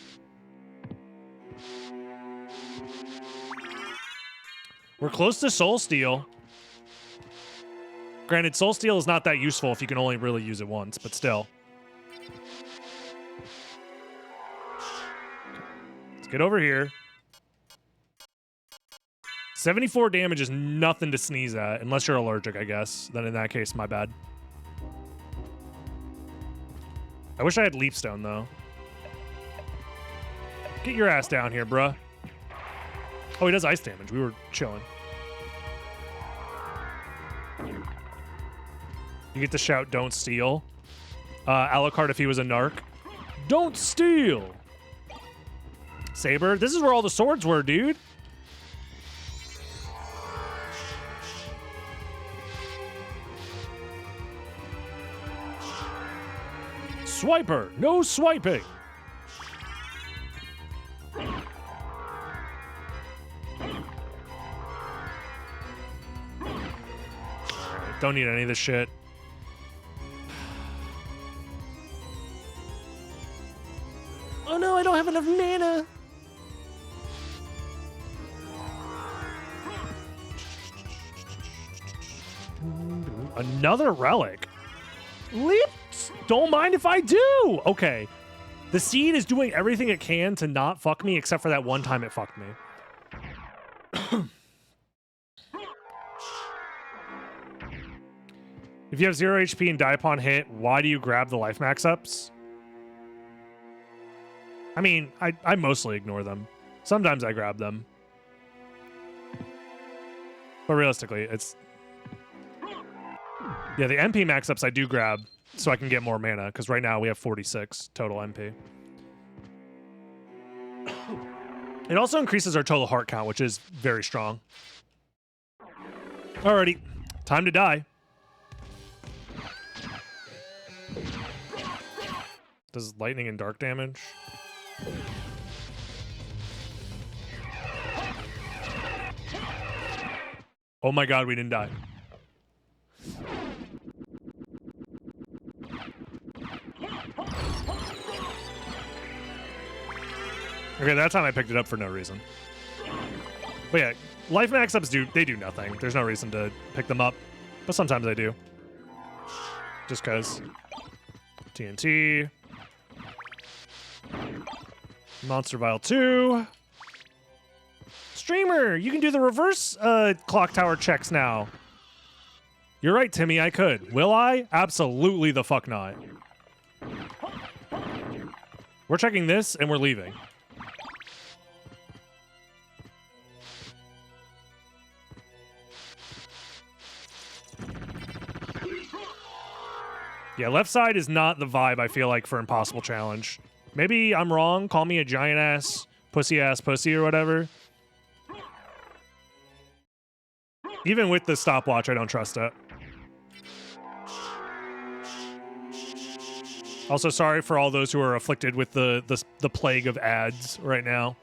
We're close to Soul Steal. Granted, Soul Steal is not that useful if you can only really use it once, but still. Let's get over here. 74 damage is nothing to sneeze at, unless you're allergic, I guess. Then in that case, my bad. I wish I had Leapstone, though. Get your ass down here, bruh. Oh, he does ice damage. We were chilling. You get to shout, "Don't steal." Alucard if he was a narc. Don't steal! Saber, this is where all the swords were, dude. Swiper, no swiping. Don't need any of this shit. Oh no, I don't have enough mana. Another relic. Leaps. Don't mind if I do. Okay. The seed is doing everything it can to not fuck me, except for that one time it fucked me. If you have 0 HP and die upon hit, why do you grab the life max ups? I mean, I mostly ignore them. Sometimes I grab them. But realistically, it's... Yeah, the MP max ups I do grab so I can get more mana, because right now we have 46 total MP. It also increases our total heart count, which is very strong. Alrighty, time to die. Does lightning and dark damage? Oh my god, we didn't die. Okay, that time I picked it up for no reason. But yeah, life max ups do nothing. There's no reason to pick them up, but sometimes I do. Just cause. TNT. Monster Vial 2. Streamer, you can do the reverse clock tower checks now. You're right, Timmy, I could. Will I? Absolutely the fuck not. We're checking this, and we're leaving. Yeah, left side is not the vibe I feel like for Impossible Challenge. Maybe I'm wrong. Call me a giant-ass, pussy-ass pussy or whatever. Even with the stopwatch, I don't trust it. Also, sorry for all those who are afflicted with the plague of ads right now.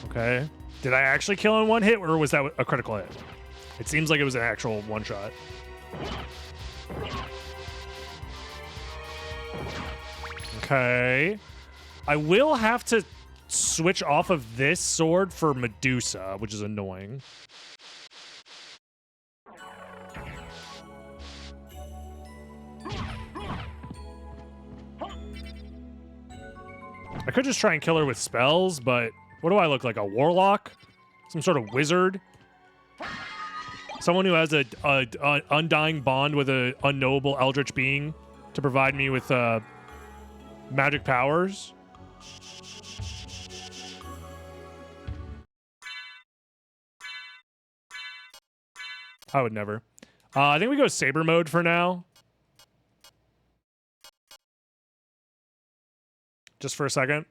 Okay. Did I actually kill in one hit, or was that a critical hit? It seems like it was an actual one-shot. Okay. I will have to switch off of this sword for Medusa, which is annoying. I could just try and kill her with spells, but what do I look like? A warlock? Some sort of wizard? Someone who has a undying bond with an unknowable eldritch being to provide me with magic powers? I would never. I think we go saber mode for now. Just for a second.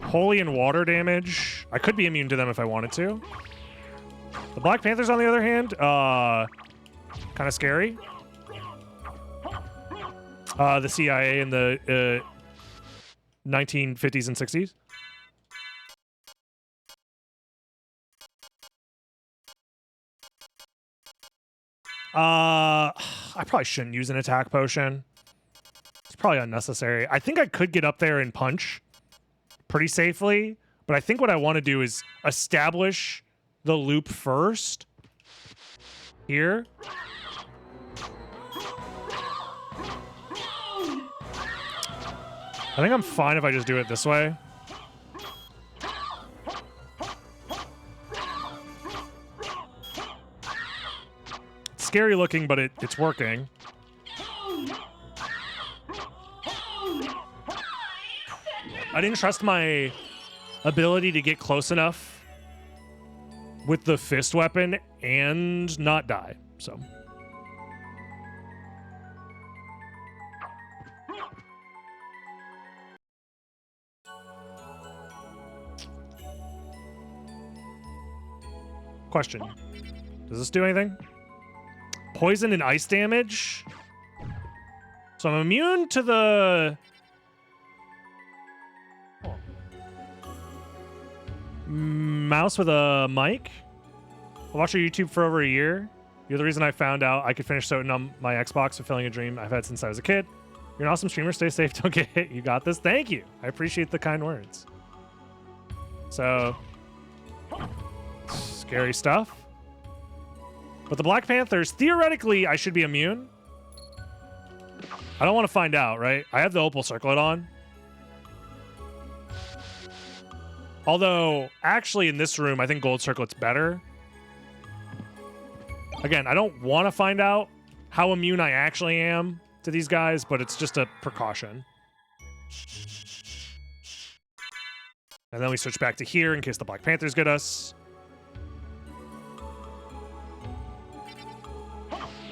Holy and water damage. I could be immune to them if I wanted to. The Black Panthers, on the other hand, kind of scary. The CIA in the 1950s and 60s. I probably shouldn't use an attack potion. It's probably unnecessary. I think I could get up there and punch pretty safely, but I think what I want to do is establish the loop first. Here. I think I'm fine if I just do it this way. It's scary looking, but it's working. I didn't trust my ability to get close enough with the fist weapon and not die, so. Question. Does this do anything? Poison and ice damage? So I'm immune to the... mouse with a mic. I watched your YouTube for over a year. You're the reason I found out I could finish SotN on my Xbox, fulfilling a dream I've had since I was a kid. You're an awesome streamer. Stay safe. Don't get hit. You got this. Thank you. I appreciate the kind words. So, scary stuff. But the Black Panthers, theoretically, I should be immune. I don't want to find out, right? I have the Opal Circlet on. Although, actually, in this room, I think Gold Circlet's better. Again, I don't want to find out how immune I actually am to these guys, but it's just a precaution. And then we switch back to here in case the Black Panthers get us.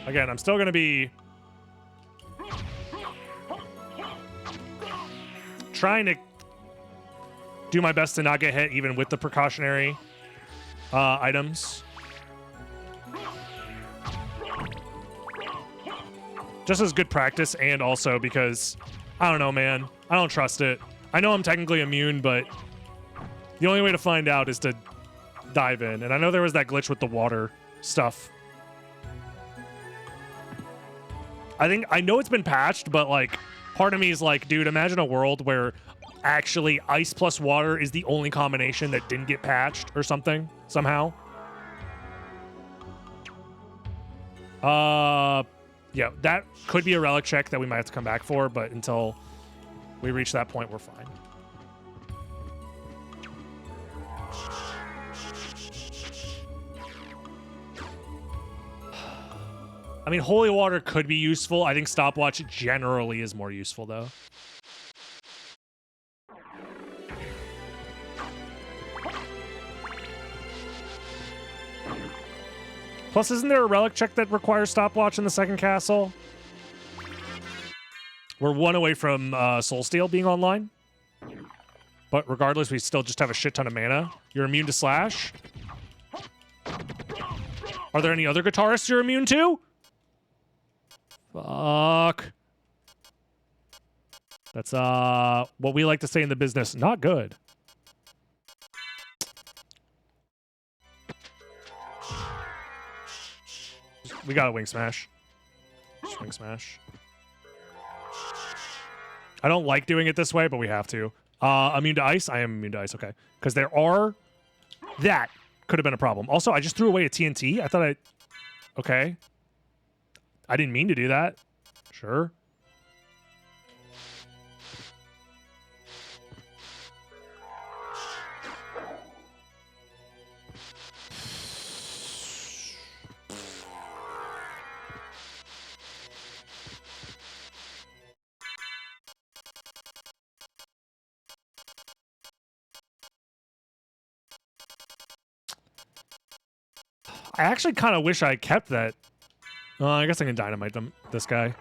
Again, I'm still going to be trying to do my best to not get hit even with the precautionary items. Just as good practice, and also because, I don't know, man. I don't trust it. I know I'm technically immune, but the only way to find out is to dive in. And I know there was that glitch with the water stuff. I know it's been patched, but like, part of me is like, dude, imagine a world where actually ice plus water is the only combination that didn't get patched or something, somehow. Yeah, that could be a relic check that we might have to come back for, but until we reach that point, we're fine. I mean, holy water could be useful. I think stopwatch generally is more useful, though. Plus, isn't there a relic check that requires stopwatch in the second castle? We're one away from Soulsteel being online. But regardless, we still just have a shit ton of mana. You're immune to slash. Are there any other guitarists you're immune to? Fuck. That's what we like to say in the business, not good. We got a wing smash. Just wing smash. I don't like doing it this way, but we have to. Immune to ice? I am immune to ice, okay. Because there are... That could have been a problem. Also, I just threw away a TNT. I thought I... Okay. I didn't mean to do that. Sure. I actually kind of wish I kept that. I guess I can dynamite this guy.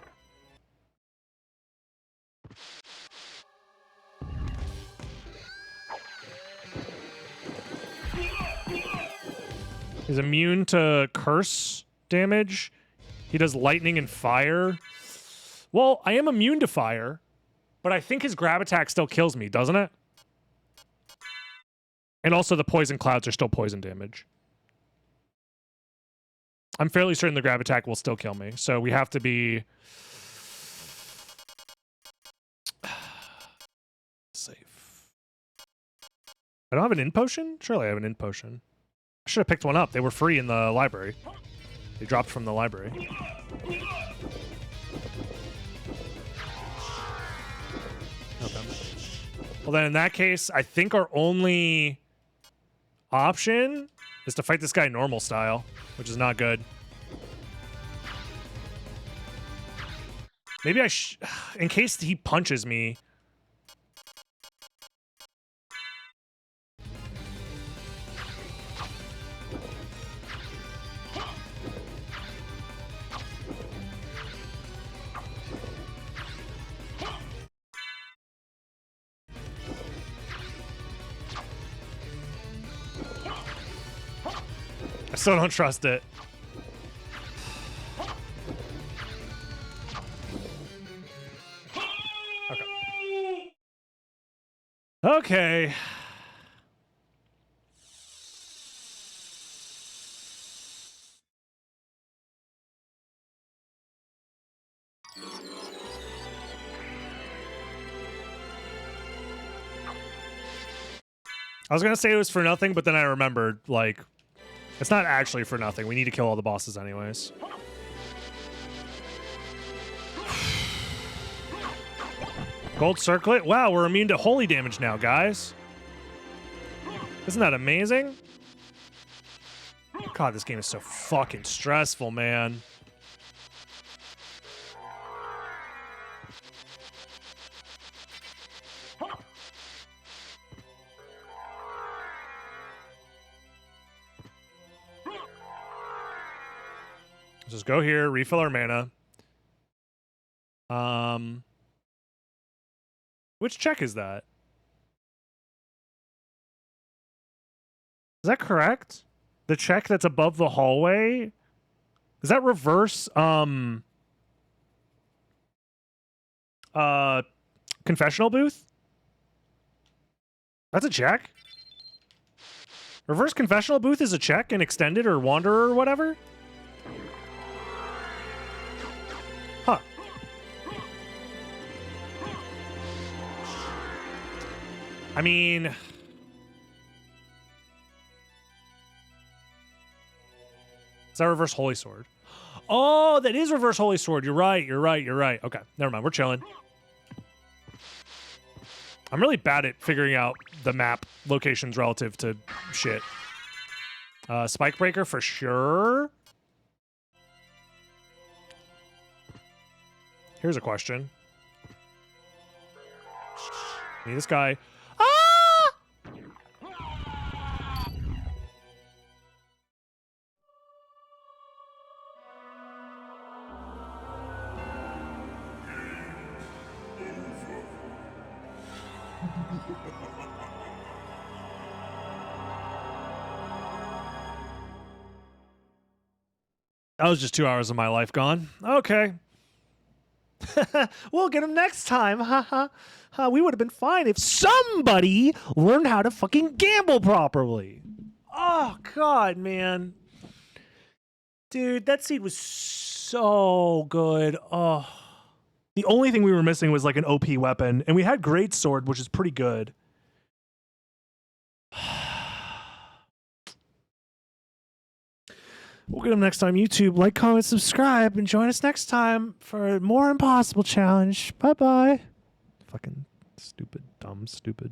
He's immune to curse damage. He does lightning and fire. Well, I am immune to fire, but I think his grab attack still kills me, doesn't it? And also the poison clouds are still poison damage. I'm fairly certain the grab attack will still kill me, so we have to be safe. I don't have an in potion? Surely I have an in potion. I should have picked one up. They were free in the library. They dropped from the library. Okay. Well, then in that case, I think our only option is to fight this guy normal style, which is not good. Maybe in case he punches me. I still don't trust it. Okay. I was gonna say it was for nothing, but then I remembered, like, it's not actually for nothing. We need to kill all the bosses anyways. Gold circlet? Wow, we're immune to holy damage now, guys. Isn't that amazing? God, this game is so fucking stressful, man. Let's just go here, refill our mana. Which check is that? Is that correct? The check that's above the hallway? Is that reverse confessional booth? That's a check? Reverse confessional booth is a check in extended or wanderer or whatever? Huh. I mean, is that reverse holy sword? Oh, that is reverse holy sword. You're right. You're right. You're right. Okay, never mind. We're chilling. I'm really bad at figuring out the map locations relative to shit. Spike breaker for sure. Here's a question. Need this guy. Ah! That was just 2 hours of my life gone. Okay. We'll get him next time. We would have been fine if somebody learned how to fucking gamble properly. Oh, God, man. Dude, that seed was so good. Oh. The only thing we were missing was like an OP weapon, and we had great sword, which is pretty good. We'll get them next time. YouTube, like, comment, subscribe, and join us next time for more Impossible Challenge. Bye-bye. Fucking stupid, dumb, stupid.